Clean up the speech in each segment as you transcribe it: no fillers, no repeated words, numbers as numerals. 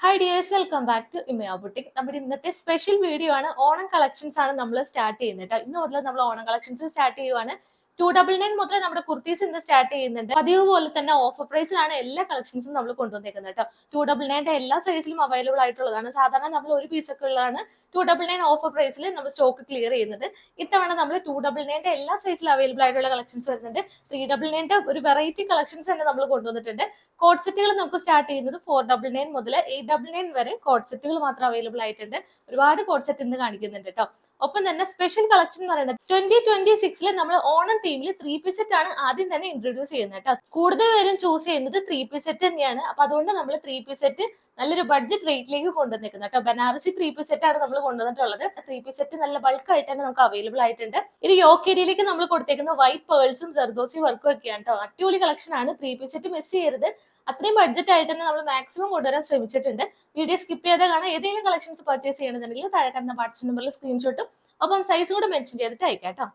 Hi dears, welcome back to Imaya boutique. നമ്മുടെ ഇന്നത്തെ special video ആണ്. ഓണം കളക്ഷൻസ് ആണ് നമ്മൾ സ്റ്റാർട്ട് ചെയ്യുന്നത് കേട്ടോ. ഇന്ന് മുതൽ നമ്മൾ ഓണം കളക്ഷൻസ് സ്റ്റാർട്ട് ചെയ്യുവാണ്. 299 മുതൽ നമ്മുടെ കുർത്തീസ് ഇന്ന് സ്റ്റാർട്ട് ചെയ്യുന്നുണ്ട്. പതിവ് പോലെ തന്നെ ഓഫർ പ്രൈസിലാണ് എല്ലാ കളക്ഷൻസും നമ്മൾ കൊണ്ടുവന്നേക്കുന്നത് കേട്ടോ. 299 എല്ലാ സൈസിലും അവൈലബിൾ ആയിട്ടുള്ളതാണ്. സാധാരണ നമ്മൾ ഒരു പീസൊക്കെ ഉള്ളതാണ് 299 ഓഫർ പ്രൈസിൽ നമ്മൾ സ്റ്റോക്ക് ക്ലിയർ ചെയ്യുന്നത്. ഇത്തവണ നമ്മൾ 299 എല്ലാ സൈസിലും അവൈലബിൾ ആയിട്ടുള്ള കളക്ഷൻസ് വരുന്നുണ്ട്. 399 ഒരു വെറൈറ്റി കളക്ഷൻസ് തന്നെ നമ്മൾ കൊണ്ടുവന്നിട്ടുണ്ട്. കോഡ് സെറ്റുകൾ നമുക്ക് സ്റ്റാർട്ട് ചെയ്യുന്നത് 499 മുതൽ 899 വരെ കോഡ് സെറ്റുകൾ മാത്രം അവൈലബിൾ ആയിട്ടുണ്ട്. ഒരുപാട് കോഡ് സെറ്റ് ഇന്ന് കാണിക്കുന്നുണ്ട് കേട്ടോ. ഒപ്പം തന്നെ സ്പെഷ്യൽ കളക്ഷൻ എന്ന് പറയുന്നത് 2026 നമ്മൾ ഓണം തീമിൽ 3 പീസ് സെറ്റ് ആണ് ആദ്യം തന്നെ ഇൻട്രൊഡ്യൂസ് ചെയ്യുന്നത് കേട്ടോ. കൂടുതൽ പേരും ചൂസ് ചെയ്യുന്നത് 3 പീസ് സെറ്റ് തന്നെയാണ്. അപ്പൊ അതുകൊണ്ട് നമ്മൾ 3 പീസ് സെറ്റ് നല്ലൊരു ബഡ്ജറ്റ് റേറ്റിലേക്ക് കൊണ്ടുവന്നിരിക്കുന്നത് കേട്ടോ. ബനാറസി 3 പീസ് സെറ്റ് ആണ് നമ്മൾ കൊണ്ടുവന്നിട്ടുള്ളത്. 3 പീസ് സെറ്റ് നല്ല ബൾക്ക് ആയിട്ട് തന്നെ നമുക്ക് അവൈലബിൾ ആയിട്ടുണ്ട്. ഇത് യോക്ക് ഏരിയയിലേക്ക് നമ്മൾ കൊടുത്തേക്കുന്ന വൈറ്റ് പേൾസും ജർദോസി വർക്കും ഒക്കെയാണ് കേട്ടോ. അടിപൊളി കളക്ഷൻ ആണ്. 3 പീസ് സെറ്റ് മിസ് ചെയ്യരുത്. അത്രയും ബഡ്ജറ്റ് ആയിട്ട് തന്നെ നമ്മൾ മാക്സിമം കൊണ്ടുവരാൻ ശ്രമിച്ചിട്ടുണ്ട്. വീഡിയോ സ്കിപ്പ് ചെയ്താൽ കാണാൻ ഏതെങ്കിലും കളക്ഷൻസ് പർച്ചേസ് ചെയ്യണമെന്നുണ്ടെങ്കിൽ താഴെ കാണുന്ന വാട്സ്ആപ്പ് നമ്പറിൽ സ്ക്രീൻഷോട്ടും ഒപ്പം സൈസും കൂടെ മെൻഷൻ ചെയ്തിട്ട് അയക്കാം കേട്ടോ.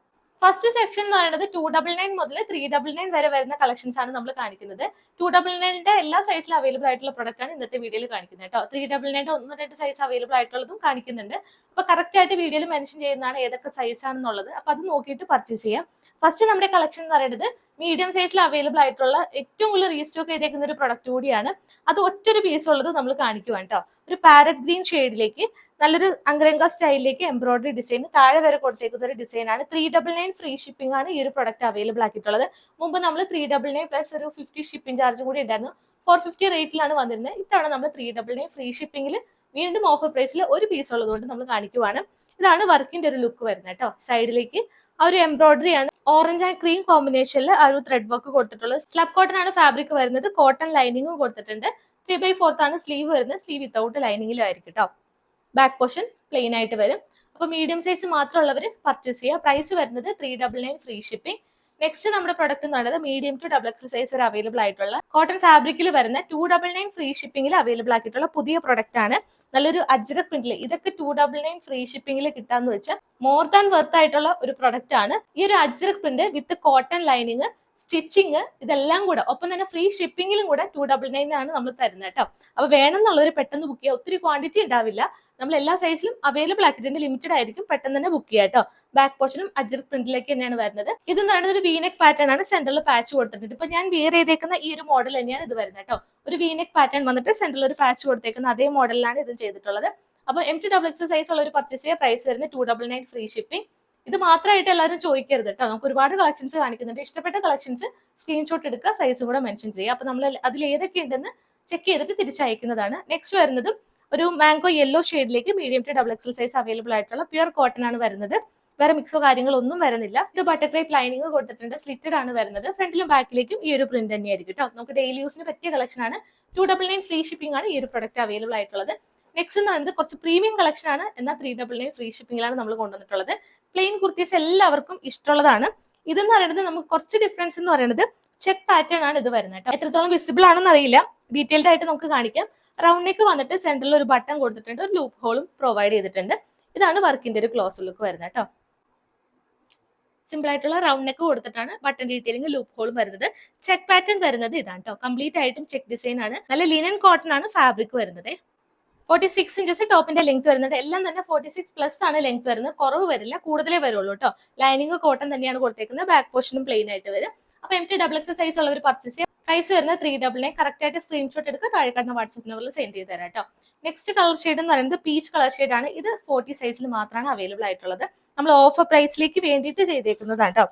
ഫസ്റ്റ് സെക്ഷൻ എന്ന് പറയുന്നത് 299 മുതൽ 399 വരെ വരുന്ന കളക്ഷൻസ് ആണ് നമ്മൾ കാണിക്കുന്നത്. 299 എല്ലാ സൈസിലും അവൈലബിൾ ആയിട്ടുള്ള പ്രൊഡക്റ്റ് ആണ് ഇന്നത്തെ വീഡിയോയിൽ കാണിക്കുന്നത് കേട്ടോ. 399 ഒന്ന് രണ്ട് സൈസ് അവൈലബിൾ ആയിട്ടുള്ളതും കാണിക്കുന്നുണ്ട്. അപ്പൊ കറക്റ്റ് ആയിട്ട് വീഡിയോയിൽ മെൻഷൻ ചെയ്യുന്നതാണ് ഏതൊക്കെ സൈസ് ആണെന്നുള്ളത്. അപ്പൊ അത് നോക്കിയിട്ട് പർച്ചേസ് ചെയ്യാം. ഫസ്റ്റ് നമ്മുടെ കളക്ഷൻ എന്ന് പറയുന്നത് മീഡിയം സൈസിൽ അവൈലബിൾ ആയിട്ടുള്ള ഏറ്റവും കൂടുതൽ റീസ്റ്റോക്ക് ചെയ്തേക്കുന്ന ഒരു പ്രൊഡക്റ്റ് കൂടിയാണ്. അത് ഒറ്റൊരു പീസ് ഉള്ളത് നമ്മൾ കാണിക്കുവാണ് കേട്ടോ. ഒരു പാരറ്റ് ഗ്രീൻ ഷെയ്ഡിലേക്ക് നല്ലൊരു അങ്കരങ്ക സ്റ്റൈലിലേക്ക് എംബ്രോയിഡറി ഡിസൈൻ താഴെ വരെ കൊടുത്തേക്കുന്ന ഒരു ഡിസൈൻ ആണ്. 399 ഫ്രീ ഷിപ്പിംഗ് ആണ് ഈ ഒരു പ്രൊഡക്റ്റ് അവൈലബിൾ ആക്കിയിട്ടുള്ളത്. മുമ്പ് നമ്മൾ 399 പ്ലസ് ഒരു 50 ഷിപ്പിംഗ് ചാർജും കൂടി ഉണ്ടായിരുന്നു. 450 റേറ്റിലാണ് വന്നിരുന്നത്. ഇത്തവണ നമ്മൾ 399 ഫ്രീ ഷിപ്പിംഗിൽ വീണ്ടും ഓഫർ പ്രൈസിൽ ഒരു പീസ് ഉള്ളതുകൊണ്ട് നമ്മൾ കാണിക്കുവാണ്. ഇതാണ് വർക്കിന്റെ ഒരു ലുക്ക് വരുന്നത് കേട്ടോ. സൈഡിലേക്ക് ആ ഒരു എംബ്രോയിഡറി ആണ് ഓറഞ്ച് ആൻഡ് ക്രീം കോമ്പിനേഷനിൽ ആ ഒരു ത്രെഡ് വർക്ക് കൊടുത്തിട്ടുള്ളത്. സ്ലബ് കോട്ടൺ ആണ് ഫാബ്രിക് വരുന്നത്. കോട്ടൺ ലൈനിങ്ങും കൊടുത്തിട്ടുണ്ട്. 3/4 ആണ് സ്ലീവ് വരുന്നത്. സ്ലീവ് വിത്തൗട്ട് ലൈനിങ്ങിലും ആയിരിക്കും കേട്ടോ. ബാക്ക് പോർഷൻ പ്ലെയിൻ ആയിട്ട് വരും. അപ്പൊ മീഡിയം സൈസ് മാത്രമുള്ളവർ പർച്ചേസ് ചെയ്യുക. പ്രൈസ് വരുന്നത് 399 ഫ്രീ ഷിപ്പിംഗ്. നെക്സ്റ്റ് നമ്മുടെ പ്രൊഡക്റ്റ് എന്ന് പറയുന്നത് മീഡിയം ടു XXL സൈസ് വരെ അവൈലബിൾ ആയിട്ടുള്ള കോട്ടൺ ഫാബ്രിക്കിൽ വരുന്ന 299 ഫ്രീ ഷിപ്പിംഗിൽ അവൈലബിൾ ആക്കിയിട്ടുള്ള പുതിയ പ്രൊഡക്റ്റ് ആണ്. നല്ലൊരു അജ്രക് പ്രിന്റിൽ ഇതൊക്കെ 299 ഫ്രീ ഷിപ്പിംഗിൽ കിട്ടാന്ന് വെച്ചാൽ മോർ ദാൻ വർത്ത് ആയിട്ടുള്ള ഒരു പ്രൊഡക്റ്റ് ആണ്. ഈ ഒരു അജ്രക് പ്രിന്റ് വിത്ത് കോട്ടൺ ലൈനിങ്, സ്റ്റിച്ചിങ് ഇതെല്ലാം കൂടെ ഒപ്പം തന്നെ ഫ്രീ ഷിപ്പിംഗിലും കൂടെ 299 ആണ് നമ്മൾ തരുന്നത് കേട്ടോ. അപ്പൊ വേണമെന്നുള്ളവർ പെട്ടെന്ന് ബുക്ക് ചെയ്യുക. ഒത്തിരി ക്വാണ്ടിറ്റി ഉണ്ടാവില്ല. നമ്മൾ എല്ലാ സൈസിലും അവൈലബിൾ ആക്കിയിട്ടുണ്ട്. ലിമിറ്റഡ് ആയിരിക്കും. പെട്ടെന്ന് തന്നെ ബുക്ക് ചെയ്യാം കേട്ടോ. ബാക്ക് പോർഷനും അജ്രക് പ്രിന്റിലേക്ക് തന്നെയാണ് വരുന്നത്. ഇത് പറയുന്നത് ഒരു വീനെക് പാറ്റേൺ ആണ്. സെന്ററിൽ പാച്ച് കൊടുത്തിട്ടുണ്ട്. ഇപ്പൊ ഞാൻ വിയർ ചെയ്തേക്കുന്ന ഈ ഒരു മോഡൽ തന്നെയാണ് ഇത് വരുന്നത് കേട്ടോ. ഒരു വീനെക് പാറ്റേൺ വന്നിട്ട് സെന്ററിൽ ഒരു പാച്ച് കൊടുത്തേക്കുന്ന അതേ മോഡലിലാണ് ഇത് ചെയ്തിട്ടുള്ളത്. അപ്പൊ MT സൈസ് ഉള്ള ഒരു പർച്ചേസ് ചെയ്യുക. പ്രൈസ് വരുന്നത് 299 ഫ്രീ ഷിപ്പിംഗ്. ഇത് മാത്രമായിട്ട് എല്ലാവരും ചോദിക്കരുത് കേട്ടോ. നമുക്ക് ഒരുപാട് കളക്ഷൻസ് കാണിക്കുന്നുണ്ട്. ഇഷ്ടപ്പെട്ട കളക്ഷൻസ് സ്ക്രീൻഷോട്ട് എടുക്കുക, സൈസും കൂടെ മെൻഷൻ ചെയ്യുക. അപ്പൊ നമ്മൾ അതിൽ ഏതൊക്കെ ഉണ്ടെന്ന് ചെക്ക് ചെയ്തിട്ട് തിരിച്ചയക്കുന്നതാണ്. നെക്സ്റ്റ് വരുന്നത് ഒരു മാംഗോ യെല്ലോ ഷെയ്ഡിലേക്ക് medium to XXL size available ആയിട്ടുള്ള പ്യുർ കോട്ടൺ ആണ് വരുന്നത്. വേറെ മിക്സോ കാര്യങ്ങളോ ഒന്നും വരുന്നില്ല. ഇത് ബട്ടർ ക്രേപ്പ് ലൈനിങ് കൊടുത്തിട്ടുണ്ട്. സ്ലിറ്റഡ് ആണ് വരുന്നത്. ഫ്രണ്ടിലും ബാക്കിലേക്കും ഈ ഒരു പ്രിന്റ് തന്നെയായിരിക്കും കേട്ടോ. നമുക്ക് ഡെയിലി യൂസിന് പറ്റിയ കളക്ഷൻ ആണ്. 299 ഫ്രീ ഷിപ്പിംഗ് ആണ് ഈ ഒരു പ്രൊഡക്റ്റ് അവൈലബിൾ ആയിട്ടുള്ളത്. നെക്സ്റ്റ് എന്ന് പറയുന്നത് കുറച്ച് പ്രീമിയം കളക്ഷൻ ആണ്. എന്നാൽ 399 ഫ്രീ ഷിപ്പിംഗിലാണ് നമ്മൾ കൊണ്ടുവന്നിട്ടുള്ളത്. പ്ലെയിൻ കുർത്തീസ് എല്ലാവർക്കും ഇഷ്ടമുള്ളതാണ്. ഇതെന്ന് പറയുന്നത് നമുക്ക് കുറച്ച് ഡിഫറൻസ് എന്ന് പറയുന്നത് ചെക്ക് പാറ്റേൺ ആണ് ഇത് വരുന്നത് കേട്ടോ. എത്രത്തോളം വിസിബിൾ ആണെന്ന് അറിയില്ല. ഡീറ്റെയിൽഡ് ആയിട്ട് നമുക്ക് കാണിക്കാം. റൗണ്ട് നെക്ക് വന്നിട്ട് സെന്ററിൽ ഒരു ബട്ടൺ കൊടുത്തിട്ടുണ്ട്. ഒരു ലൂപ്പ് ഹോളും പ്രൊവൈഡ് ചെയ്തിട്ടുണ്ട്. ഇതാണ് വർക്കിന്റെ ഒരു ക്ലോസ് ലുക്ക് വരുന്നത് കേട്ടോ. സിമ്പിൾ ആയിട്ടുള്ള റൗണ്ട് നെക്ക് കൊടുത്തിട്ടാണ് ബട്ടൺ ഡീറ്റെയിലിംഗ് ലൂപ്പ് ഹോളും വരുന്നത്. ചെക്ക് പാറ്റേൺ വരുന്നത് ഇതാണ് കേട്ടോ. കംപ്ലീറ്റ് ആയിട്ടും ചെക്ക് ഡിസൈൻ ആണ്. നല്ല ലിനൻ കോട്ടൺ ആണ് ഫാബ്രിക് വരുന്നത്. 46 ഇഞ്ചസ് ടോപ്പിന്റെ ലെങ്ത് വരുന്നുണ്ട്. എല്ലാം തന്നെ 46 പ്ലസ് ആണ് ലെങ്ത് വരുന്നത്. കുറവ് വരില്ല, കൂടുതലേ വരുള്ളൂ കേട്ടോ. ലൈനിങ് കോട്ടൺ തന്നെയാണ് കൊടുത്തേക്കുന്നത്. ബാക്ക് പോർഷനും പ്ലെയിൻ ആയിട്ട് വരും. അപ്പൊ MT സൈസ് ഉള്ളവർ പർച്ചേസ് ചെയ്യാം. പ്രൈസ് വരുന്നത് 399. കറക്റ്റ് ആയിട്ട് സ്ക്രീൻഷോട്ട് എടുക്കുക, താഴെ കാണുന്ന വാട്സ്ആപ്പ് നമ്പറിൽ സെൻഡ് ചെയ്ത് തരാം കേട്ടോ. നെക്സ്റ്റ് കളർ ഷെയ്ഡ് എന്ന് പറയുന്നത് പീച്ച് കളർ ഷെയ്ഡ് ആണ്. ഇത് 40 സൈസിൽ മാത്രമാണ് അവൈലബിൾ ആയിട്ടുള്ളത്. നമ്മൾ ഓഫർ പ്രൈസിലേക്ക് വേണ്ടിയിട്ട് ചെയ്തേക്കുന്നതാണ് കേട്ടോ.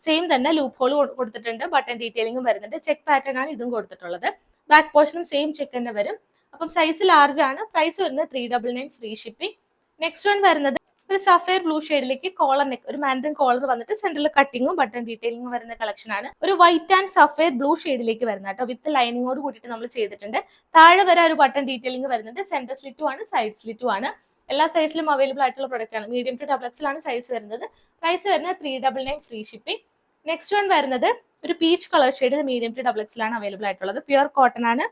സെയിം തന്നെ ലൂപ്പ് ഹോൾ കൊടുത്തിട്ടുണ്ട്. ബട്ടൺ ഡീറ്റെയിലിംഗും വരുന്നുണ്ട്. ചെക്ക് പാറ്റേൺ ആണ് ഇതും കൊടുത്തിട്ടുള്ളത്. ബാക്ക് പോർഷനും സെയിം ചെക്ക് തന്നെ വരും. അപ്പം സൈസ് ലാർജ് ആണ്. പ്രൈസ് വരുന്നത് 399 ഫ്രീ ഷിപ്പിംഗ്. നെക്സ്റ്റ് വൺ വരുന്നത് ഒരു സഫയർ ബ്ലൂ ഷെയ്ഡിലേക്ക് കോളർ നെക്ക്, ഒരു മാൻഡൻ കോളർ വന്നിട്ട് സെന്ററിൽ കട്ടിങ്ങും ബട്ടൺ ഡീറ്റെയിലിംഗും വരുന്ന കളക്ഷൻ ആണ്. ഒരു വൈറ്റ് ആൻഡ് സഫയർ ബ്ലൂ ഷെയ്ഡിലേക്ക് വരുന്ന കേട്ടോ. വിത്ത് ലൈനിങ്ങോട് കൂട്ടിയിട്ട് നമ്മൾ ചെയ്തിട്ടുണ്ട്. താഴെ വരെ ഒരു ബട്ടൺ ഡീറ്റെയിലിംഗ് വരുന്നുണ്ട്. സെന്റർ സ്ലിറ്റും ആണ്, സൈഡ് സ്ലിറ്റും ആണ്. എല്ലാ സൈസിലും അവൈലബിൾ ആയിട്ടുള്ള പ്രൊഡക്റ്റ് ആണ്. മീഡിയം ടു XXL ആണ് സൈസ് വരുന്നത്. പ്രൈസ് വരുന്നത് 399 ഫ്രീ ഷിപ്പിംഗ്. നെക്സ്റ്റ് വൺ വരുന്നത് ഒരു peach colour shade medium to XXL ആണ് അവൈലബിൾ ആയിട്ടുള്ളത്. പ്യുർ കോട്ടൺ ആണ്.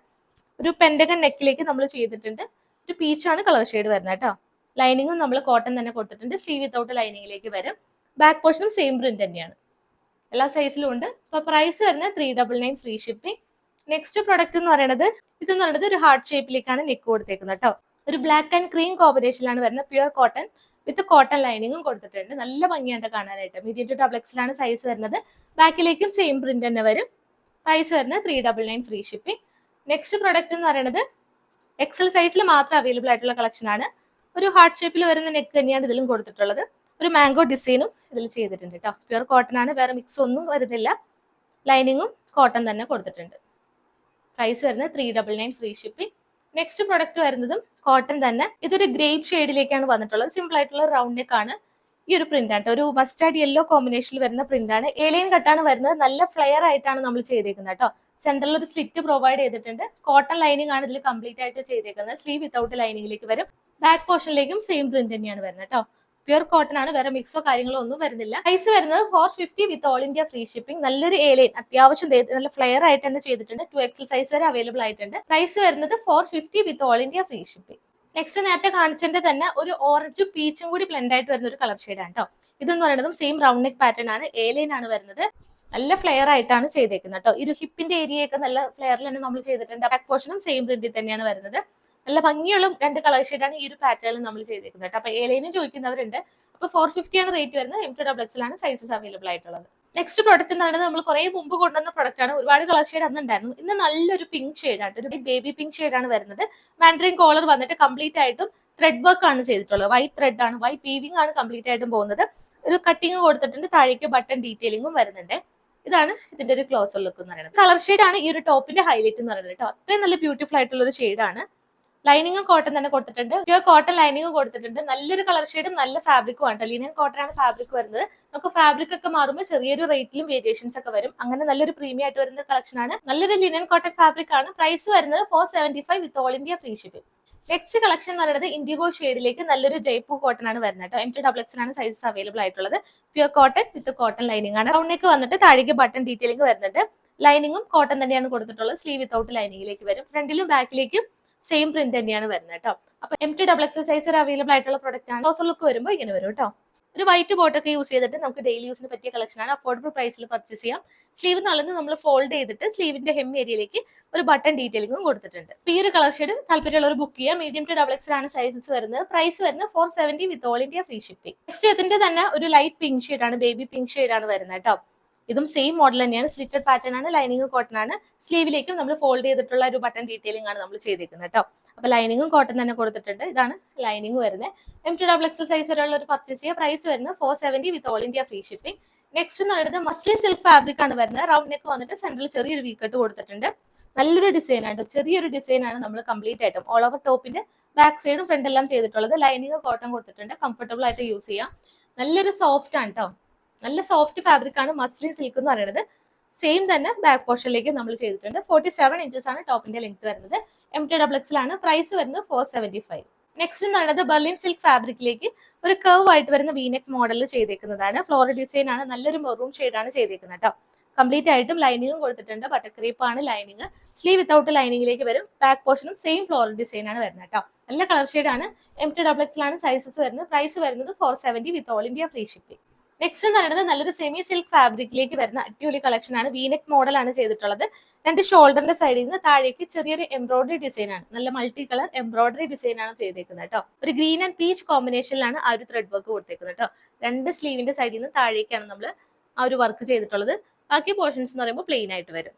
ഒരു പെൻഡഗൺ നെക്കിലേക്ക് നമ്മൾ ചെയ്തിട്ടുണ്ട്. ഒരു പീച്ചാണ് കളർ ഷെയ്ഡ് വരുന്നത് കേട്ടോ. ലൈനിങ്ങും നമ്മൾ കോട്ടൺ തന്നെ കൊടുത്തിട്ടുണ്ട്. സ്ലീവ് വിത്തൗട്ട് ലൈനിങ്ങിലേക്ക് വരും. ബാക്ക് പോർഷനും സെയിം പ്രിന്റ് തന്നെയാണ്. എല്ലാ സൈസിലും ഉണ്ട്. അപ്പൊ പ്രൈസ് വരുന്നത് 399 ഫ്രീ ഷിപ്പിംഗ്. നെക്സ്റ്റ് പ്രൊഡക്റ്റ് എന്ന് പറയുന്നത് ഇതെന്ന് പറയുന്നത് ഒരു ഹാർട്ട് ഷേപ്പിലേക്കാണ് നെക്ക് കൊടുത്തേക്കുന്നത് കേട്ടോ. ഒരു ബ്ലാക്ക് ആൻഡ് ക്രീം കോമ്പിനേഷനിലാണ് വരുന്നത്. പ്യുവർ കോട്ടൺ വിത്ത് കോട്ടൺ ലൈനിങ്ങും കൊടുത്തിട്ടുണ്ട്. നല്ല ഭംഗിയുണ്ട് കാണാനായിട്ട്. മീഡിയം ടു ഡബിൾ എക്സിലാണ് സൈസ് വരുന്നത്. ബാക്കിലേക്കും സെയിം പ്രിന്റ് തന്നെ വരും. പ്രൈസ് വരുന്നത് 399 ഫ്രീ ഷിപ്പിംഗ്. നെക്സ്റ്റ് പ്രൊഡക്റ്റ് എന്ന് പറയുന്നത് എക്സൽ സൈസിൽ മാത്രം അവൈലബിൾ ആയിട്ടുള്ള കളക്ഷൻ ആണ്. ഒരു ഹാർട്ട് ഷേപ്പിൽ വരുന്ന നെക്ക് തന്നെയാണ് ഇതിലും കൊടുത്തിട്ടുള്ളത്. ഒരു മാംഗോ ഡിസൈനും ഇതിൽ ചെയ്തിട്ടുണ്ട് കേട്ടോ. പ്യുവർ കോട്ടൺ ആണ്, വേറെ മിക്സ് ഒന്നും വരുന്നില്ല. ലൈനിങ്ങും കോട്ടൺ തന്നെ കൊടുത്തിട്ടുണ്ട്. പ്രൈസ് വരുന്നത് 399 ഫ്രീ ഷിപ്പിംഗ്. നെക്സ്റ്റ് പ്രൊഡക്റ്റ് വരുന്നതും കോട്ടൺ തന്നെ. ഇതൊരു ഗ്രേപ്പ് ഷെയ്ഡിലേക്കാണ് വന്നിട്ടുള്ളത്. സിമ്പിൾ ആയിട്ടുള്ള റൗണ്ട് നെക്ക് ആണ്. ഈ ഒരു പ്രിന്റ് ആണ്, ഒരു മസ്റ്റാർഡ് യെല്ലോ കോമ്പിനേഷനിൽ വരുന്ന പ്രിന്റ് ആണ്. ഏലിയൻ കട്ടാണ് വരുന്നത്. നല്ല ഫ്ലെയർ ആയിട്ടാണ് നമ്മൾ ചെയ്തേക്കുന്നത് കേട്ടോ. സെന്ററിൽ ഒരു സ്ലിറ്റ് പ്രൊവൈഡ് ചെയ്തിട്ടുണ്ട്. കോട്ടൺ ലൈനിങ് ആണ് ഇതിൽ കംപ്ലീറ്റ് ആയിട്ട് ചെയ്തേക്കുന്നത്. സ്ലീവ് വിത്തൗട്ട് ലൈനിങ്ങിലേക്ക് വരും. ബാക്ക് പോർഷനിലേക്കും സെയിം പ്രിന്റ് തന്നെയാണ് വരുന്നത് കേട്ടോ. പ്യുവർ കോട്ടൺ ആണ്, വേറെ മിക്സോ കാര്യങ്ങളോ ഒന്നും വരുന്നില്ല. പ്രൈസ് വരുന്നത് 450 വിത്ത് ഓൾ ഇന്ത്യ ഫ്രീ ഷിപ്പിംഗ്. നല്ലൊരു ഏലിയൻ, അത്യാവശ്യം നല്ല ഫ്ലെയർ ആയിട്ട് തന്നെ ചെയ്തിട്ടുണ്ട്. 2XL സൈസ് വരെ അവൈലബിൾ ആയിട്ടുണ്ട്. പ്രൈസ് വരുന്നത് 450 വിത്ത് all India free shipping. Next നേരത്തെ കാണിച്ചതിന്റെ തന്നെ ഒരു ഓറഞ്ചും പീച്ചും കൂടി ബ്ലെൻഡ് ആയിട്ട് വരുന്ന ഒരു കളർ ഷെയ്ഡാണ് കേട്ടോ. ഇതെന്ന് പറയുന്നതും സെയിം റൗണ്ട് നെക്ക് പാറ്റേൺ ആണ്. ഏലിയൻ ആണ് വരുന്നത്. നല്ല ഫ്ലെയർ ആയിട്ടാണ് ചെയ്തേക്കുന്നത് കേട്ടോ. ഈ ഒരു ഹിപ്പിന്റെ ഏരിയയൊക്കെ നല്ല ഫ്ലെയറിൽ തന്നെ നമ്മൾ ചെയ്തിട്ടുണ്ട്. ബാക്ക് പോർഷനും സെയിം പ്രിന്റിൽ തന്നെയാണ് വരുന്നത്. നല്ല ഭംഗിയുള്ള രണ്ട് കളർ ഷെയ്ഡാണ് ഈ ഒരു പാറ്റേണിൽ നമ്മൾ ചെയ്തേക്കുന്നത് കേട്ടോ. അപ്പൊ ഏലിയനും ചോദിക്കുന്നവരുണ്ട്. അപ്പൊ 450 ആണ് റേറ്റ് വരുന്നത്. M2XX ആണ് സൈസസ് അവൈലബിൾ ആയിട്ടുള്ളത്. നെക്സ്റ്റ് പ്രൊഡക്റ്റ് എന്ന് പറയുന്നത് നമ്മൾ കുറെ മുമ്പ് കൊണ്ടുവന്ന പ്രൊഡക്റ്റ് ആണ്. ഒരുപാട് കളർ ഷെയ്ഡ് അന്നുണ്ടായിരുന്നു. ഇന്ന് നല്ലൊരു പിങ്ക് ഷെയ്ഡാണ്, ഒരു ബേബി പിങ്ക് ഷെയ്ഡാണ് വരുന്നത്. മാൻഡറിൻ കോളർ വന്നിട്ട് കംപ്ലീറ്റ് ആയിട്ടും ത്രെഡ് വർക്ക് ആണ് ചെയ്തിട്ടുള്ളത്. വൈറ്റ് ത്രെഡ് ആണ്, വൈറ്റ് വീവിംഗ് ആണ് കംപ്ലീറ്റ് ആയിട്ടും പോകുന്നത്. ഒരു കട്ടിങ് കൊടുത്തിട്ടുണ്ട്. താഴേക്ക് ബട്ടൺ ഡീറ്റെയിലിംഗും വരുന്നുണ്ട്. ഇതാണ് ഇതിന്റെ ഒരു ക്ലോസർ ലുക്ക് എന്ന് പറയുന്നത്. കളർ ഷെയ്ഡ് ആണ് ഈ ഒരു ടോപ്പിന്റെ ഹൈലൈറ്റ് എന്ന് പറയുന്നത് കേട്ടോ. അത്രയും നല്ല ബ്യൂട്ടിഫുൾ ആയിട്ടുള്ള ഒരു ഷെയ്ഡാണ്. ലൈനിങ്ങും കോട്ടൺ തന്നെ കൊടുത്തിട്ടുണ്ട്. പ്യുവർ കോട്ടൺ ലൈനിങ്ങും കൊടുത്തിട്ടുണ്ട്. നല്ലൊരു കളർ ഷെയ്ഡും നല്ല ഫാബ്രിക്കും ആണ്. ലിനൻ കോട്ടൺ ആണ് ഫാബ്രിക് വരുന്നത്. നമുക്ക് ഫാബ്രിക് ഒക്കെ മാറുമ്പോൾ ചെറിയൊരു റേറ്റിലും വേരിയേഷൻസ് ഒക്കെ വരും. അങ്ങനെ നല്ലൊരു പ്രീമിയം ആയിട്ട് വരുന്ന കളക്ഷൻ ആണ്. നല്ലൊരു ലിനൻ കോട്ടൺ ഫാബ്രിക് ആണ്. പ്രൈസ് വരുന്നത് 475 വിത്ത് all India free shipping. Next collection എന്ന് പറയുന്നത് ഇൻഡിഗോ ഷെയ്ഡിലേക്ക് നല്ലൊരു ജയ്പൂർ കോട്ടൺ ആണ് വരുന്നത് കേട്ടോ. M2XX ആണ് സൈസസ് അവൈലബിൾ ആയിട്ടുള്ളത്. Pure cotton with cotton lining ആണ്. റൗണ്ടിലേക്ക് വന്നിട്ട് താഴേക്ക് ബട്ടൺ ഡീറ്റെയിലിംഗ് വരുന്നുണ്ട്. ലൈനിങ്ങും കോട്ടൺ തന്നെയാണ് കൊടുത്തിട്ടുള്ളത്. സ്ലീവ് വിത്തൗട്ട് ലൈനിങ്ങിലേക്ക് വരും. ഫ്രണ്ടിലും ബാക്കിലേക്കും സെയിം പ്രിന്റ് തന്നെയാണ് വരുന്നത് കേട്ടോ. അപ്പൊ M2XX സൈസ് അവൈലബിൾ ആയിട്ടുള്ള പ്രൊഡക്റ്റ് ആണ്. ക്ലോസർ ലുക്ക് വരുമ്പോൾ ഇങ്ങനെ വരും കേട്ടോ. ഒരു വൈറ്റ് ബോട്ടൊക്കെ യൂസ് ചെയ്തിട്ട് നമുക്ക് ഡെയിലി യൂസിന് പറ്റിയ കളക്ഷൻ ആണ്. അഫോർഡബിൾ പ്രൈസിൽ പർച്ചേസ് ചെയ്യാം. സ്ലീവ് നല്ലത് നമ്മൾ ഫോൾഡ് ചെയ്തിട്ട് സ്ലീവിന്റെ ഹെം ഏരിയയിലേക്ക് ഒരു ബട്ടൺ ഡീറ്റെയിലിംഗും കൊടുത്തിട്ടുണ്ട്. ഈ ഒരു കളർ ഷെയ്ഡ് താല്പര്യമുള്ളവർ ബുക്ക് ചെയ്യാം. മീഡിയം ടു XX ആണ് സൈസസ് വരുന്നത്. പ്രൈസ് വരുന്നത് 470 വിത്ത് all India free shipping. Next ഇതിന്റെ തന്നെ ഒരു ലൈറ്റ് പിങ്ക് ഷെയ്ഡാണ്, ബേബി പിങ്ക് ഷെയ്ഡാണ് വരുന്നത് കേട്ടോ. ഇതും സെയിം മോഡൽ തന്നെയാണ്. സ്ലിറ്റഡ് പാറ്റേൺ ആണ്. ലൈനിങ് കോട്ടൺ ആണ്. സ്ലീവിലേക്കും നമ്മൾ ഫോൾഡ് ചെയ്തിട്ടുള്ള ഒരു ബട്ടൺ ഡീറ്റെയിലിംഗ് ആണ് നമ്മൾ ചെയ്തേക്കുന്നത് കേട്ടോ. അപ്പൊ ലൈനിങ്ങും കോട്ടൺ തന്നെ കൊടുത്തിട്ടുണ്ട്. ഇതാണ് ലൈനിങ് വരുന്നത്. M2XX സൈസ് വരെയുള്ള ഒരു പർച്ചേസ് ചെയ്യുക. പ്രൈസ് വരുന്നത് 470 വിത്ത് all India free shipping. Next എന്ന് പറയുന്നത് മസ്ലിൻ സിൽക്ക് ഫാബ്രിക് ആണ് വരുന്നത്. റൗണ്ട് നെക്ക് വന്നിട്ട് സെന്ററിൽ ചെറിയൊരു വീക്കട്ട് കൊടുത്തിട്ടുണ്ട്. നല്ലൊരു ഡിസൈൻ ആണ്, ചെറിയൊരു ഡിസൈൻ ആണ് നമ്മൾ കംപ്ലീറ്റ് ആയിട്ടും ഓൾ ഓവർ ടോപ്പിന്റെ ബാക്ക് സൈഡും ഫ്രണ്ട് എല്ലാം ചെയ്തിട്ടുള്ളത്. ലൈനിങ് കോട്ടൺ കൊടുത്തിട്ടുണ്ട്. കംഫർട്ടബിൾ ആയിട്ട് യൂസ് ചെയ്യാം. നല്ലൊരു സോഫ്റ്റ് ആണ് കേട്ടോ. നല്ല സോഫ്റ്റ് ഫാബ്രിക് ആണ് മസ്ലിൻ സിൽക്ക് എന്ന് പറയുന്നത്. സെയിം തന്നെ ബാക്ക് പോർഷനിലേക്ക് നമ്മൾ ചെയ്തിട്ടുണ്ട്. 47 ഇഞ്ചസ് ആണ് ടോപ്പിന്റെ ലെങ്ത് വരുന്നത്. M2XX ആണ്. പ്രൈസ് വരുന്നത് 475. നെക്സ്റ്റ് എന്ന് പറയുന്നത് ബെർലിൻ സിൽക്ക് ഫാബ്രിക്കിലേക്ക് ഒരു കർവ് ആയിട്ട് വരുന്ന വീനെക്ക് മോഡലിൽ ചെയ്തേക്കുന്നതാണ്. ഫ്ലോറൽ ഡിസൈൻ ആണ്. നല്ലൊരു മെറൂൺ ഷെയ്ഡാണ് ചെയ്തേക്കുന്നത് കേട്ടോ. കംപ്ലീറ്റ് ആയിട്ടും ലൈനിങ്ങും കൊടുത്തിട്ടുണ്ട്. ബട്ടർ ക്രീപ്പ് ആണ് ലൈനിങ്. സ്ലീവ് വിത്തൗട്ട് ലൈനിങ്ങിലേക്ക് വരും. ബാക്ക് പോർഷനും സെയിം ഫ്ലോറൽ ഡിസൈൻ ആണ് വരുന്നത് കേട്ടോ. നല്ല കളർ ഷെയ്ഡ് ആണ്. M2XX ആണ് സൈസസ് വരുന്നത്. പ്രൈസ് വരുന്നത് 470 വിത്ത് all India free shipping. Next എന്ന് പറയുന്നത് നല്ലൊരു സെമി സിൽക്ക് ഫാബ്രിക്കിലേക്ക് വരുന്ന അടിപൊളി കളക്ഷൻ ആണ്. വീനെക്ക് മോഡലാണ് ചെയ്തിട്ടുള്ളത്. രണ്ട് ഷോൾഡറിന്റെ സൈഡിൽ നിന്ന് താഴേക്ക് ചെറിയൊരു എംബ്രോയിഡറി ഡിസൈൻ ആണ്. നല്ല മൾട്ടി കളർ എംബ്രോയിഡറി ഡിസൈൻ ആണ് ചെയ്തേക്കുന്നത് കേട്ടോ. ഒരു ഗ്രീൻ ആൻഡ് പീച്ച് കോമ്പിനേഷനിലാണ് ആ ഒരു ത്രെഡ് വർക്ക് കൊടുത്തേക്കുന്നത് കേട്ടോ. രണ്ട് സ്ലീവിന്റെ സൈഡിൽ നിന്ന് താഴേക്കാണ് നമ്മൾ ആ ഒരു വർക്ക് ചെയ്തിട്ടുള്ളത്. ബാക്കി പോർഷൻസ് എന്ന് പറയുമ്പോൾ പ്ലെയിൻ ആയിട്ട് വരും.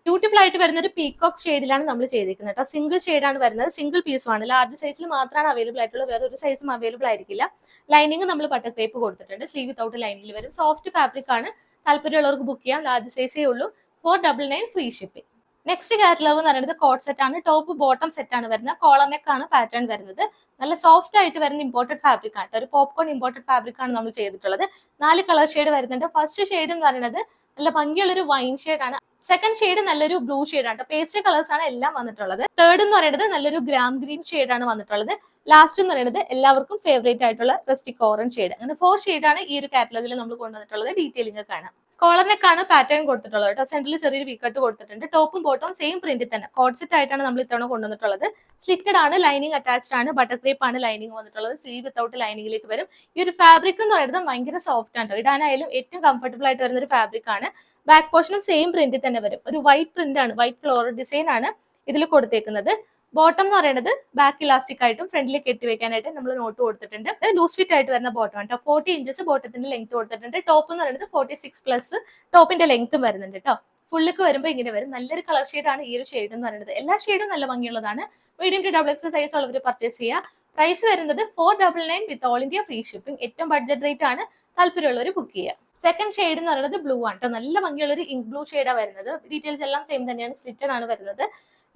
ബ്യൂട്ടിഫുൾ ആയിട്ട് വരുന്ന ഒരു പീകോക്ക് ഷെയ്ഡിലാണ് നമ്മൾ ചെയ്തിരിക്കുന്നത് കേട്ടോ. സിംഗിൾ ഷെയ്ഡാണ് വരുന്നത്. സിംഗിൾ പീസുമാണ്. ലാർജ് സൈസിൽ മാത്രമാണ് അവൈലബിൾ ആയിട്ടുള്ളത്. വേറെ ഒരു സൈസും അവൈലബിൾ ആയിരിക്കില്ല. ലൈനിങ് നമ്മൾ ബട്ടർ ക്രേപ്പ് കൊടുത്തിട്ടുണ്ട്. സ്ലീവ് വിത്തൗട്ട് ലൈനിങ്ങിൽ വരും. സോഫ്റ്റ് ഫാബ്രിക് ആണ്. താല്പര്യമുള്ളവർക്ക് ബുക്ക് ചെയ്യാം. ലാർജ് സൈസേ ഉള്ളൂ. 499 ഫ്രീ ഷിപ്പിംഗ്. നെക്സ്റ്റ് കാറ്റലോഗ് എന്ന് പറയുന്നത് കോട്ട് സെറ്റ് ആണ്. ടോപ്പ് ബോട്ടം സെറ്റ് ആണ് വരുന്നത്. കോളർ നെക്ക് ആണ് പാറ്റേൺ വരുന്നത്. നല്ല സോഫ്റ്റ് ആയിട്ട് വരുന്ന ഇമ്പോർട്ടഡ് ഫാബ്രിക് ആണ്. ഒരു പോപ്കോൺ ഇമ്പോർട്ടഡ് ഫാബ്രിക് ആണ് നമ്മൾ ചെയ്തിട്ടുള്ളത്. 4 കളർ ഷെയ്ഡ് വരുന്നുണ്ട്. ഫസ്റ്റ് ഷെയ്ഡ് എന്ന് പറയുന്നത് നല്ല ഭംഗിയുള്ളൊരു വൈൻ ഷെയ്ഡ് ആണ്. സെക്കൻഡ് ഷെയ്ഡ് നല്ലൊരു ബ്ലൂ ഷെയ്ഡ് ആണ്. പേസ്റ്റ് കളേഴ്സ് ആണ് എല്ലാം വന്നിട്ടുള്ളത്. തേർഡ് എന്ന് പറയുന്നത് നല്ലൊരു ഗ്രാം ഗ്രീൻ ഷെയ്ഡ് ആണ് വന്നിട്ടുള്ളത്. ലാസ്റ്റ് എന്ന് പറയുന്നത് എല്ലാവർക്കും ഫേവറേറ്റ് ആയിട്ടുള്ള റസ്റ്റിക് ഓറഞ്ച് ഷെയ്ഡ്. അങ്ങനെ 4 ഷെയ്ഡ് ആണ് ഈ ഒരു കാറ്റലോഗിൽ നമ്മൾ കൊണ്ടുവന്നിട്ടുള്ളത്. ഡീറ്റെയിലിംഗ് കാണാം. കോളറിനൊക്കെയാണ് പാറ്റേൺ കൊടുത്തിട്ടുള്ളത് കേട്ടോ. സെന്ററിൽ ചെറിയൊരു വീക്കട്ട് കൊടുത്തിട്ടുണ്ട്. ടോപ്പും ബോട്ടവും സെയിം പ്രിന്റിൽ തന്നെ കോഡ് സെറ്റ് ആയിട്ടാണ് നമ്മൾ ഇത്തവണ കൊണ്ടുവന്നിട്ടുള്ളത്. സ്ലിറ്റഡ് ആണ്, ലൈനിങ് അറ്റാച്ച്ഡ് ആണ്, ബട്ടർ ക്രീപ്പ് ആണ് ലൈനിങ് വന്നിട്ടുള്ളത്. സ്ലീവ് വിത്തൗട്ട് ലൈനിങ്ങിലേക്ക് വരും. ഈ ഒരു ഫാബ്രിക് എന്ന് പറയുന്നത് ഭയങ്കര സോഫ്റ്റ് ആണ്. ഇടാനായാലും ഏറ്റവും കംഫർട്ടബിൾ ആയിട്ട് വരുന്ന ഒരു ഫാബ്രിക് ആണ്. ബാക്ക് പോർഷനും സെയിം പ്രിന്റിൽ തന്നെ വരും. ഒരു വൈറ്റ് പ്രിന്റ് ആണ്, വൈറ്റ് ഫ്ലോറൽ ഡിസൈൻ ആണ് ഇതിൽ കൊടുത്തേക്കുന്നത്. ബോട്ടം എന്ന് പറയുന്നത് ബാക്ക് ഇലാസ്റ്റിക് ആയിട്ടും ഫ്രണ്ടിൽ കെട്ടിവെക്കാനായിട്ട് നമ്മൾ നോട്ട് കൊടുത്തിട്ടുണ്ട്. ലൂസ് ഫിറ്റ് ആയിട്ട് വരുന്ന ബോട്ടം ആണ് കേട്ടോ. 40 ഇഞ്ചസ് ബോട്ടത്തിന്റെ ലെങ്ത് കൊടുത്തിട്ടുണ്ട്. ടോപ്പ് എന്ന് പറയുന്നത് 46+ ടോപ്പിന്റെ ലെങ്ത്തും വരുന്നുണ്ട് കേട്ടോ. ഫുള്ളിക്ക് വരുമ്പോൾ ഇങ്ങനെ വരും. നല്ലൊരു കളർ ഷെയ്ഡാണ് ഈ ഒരു ഷെയ്ഡ് എന്ന് പറയുന്നത്. എല്ലാ ഷെയ്ഡും നല്ല ഭംഗിയുള്ളതാണ്. Medium to double X size ഉള്ളവർ പർച്ചേസ് ചെയ്യുക. പ്രൈസ് വരുന്നത് 499 with all India free shipping. ഏറ്റവും ബഡ്ജറ്റ് റേറ്റ് ആണ്. താല്പര്യമുള്ളവർ ബുക്ക് ചെയ്യുക. സെക്കൻഡ് ഷെയ്ഡ് എന്ന് പറയുന്നത് ബ്ലൂ ആണ് കേട്ടോ. നല്ല ഭംഗിയുള്ള ഒരു ഇങ്ക് ബ്ലൂ ഷെയ്ഡാണ് വരുന്നത്. ഡീറ്റെയിൽസ് എല്ലാം സെയിം തന്നെയാണ്. സ്ലിറ്റഡ് ആണ് വരുന്നത്.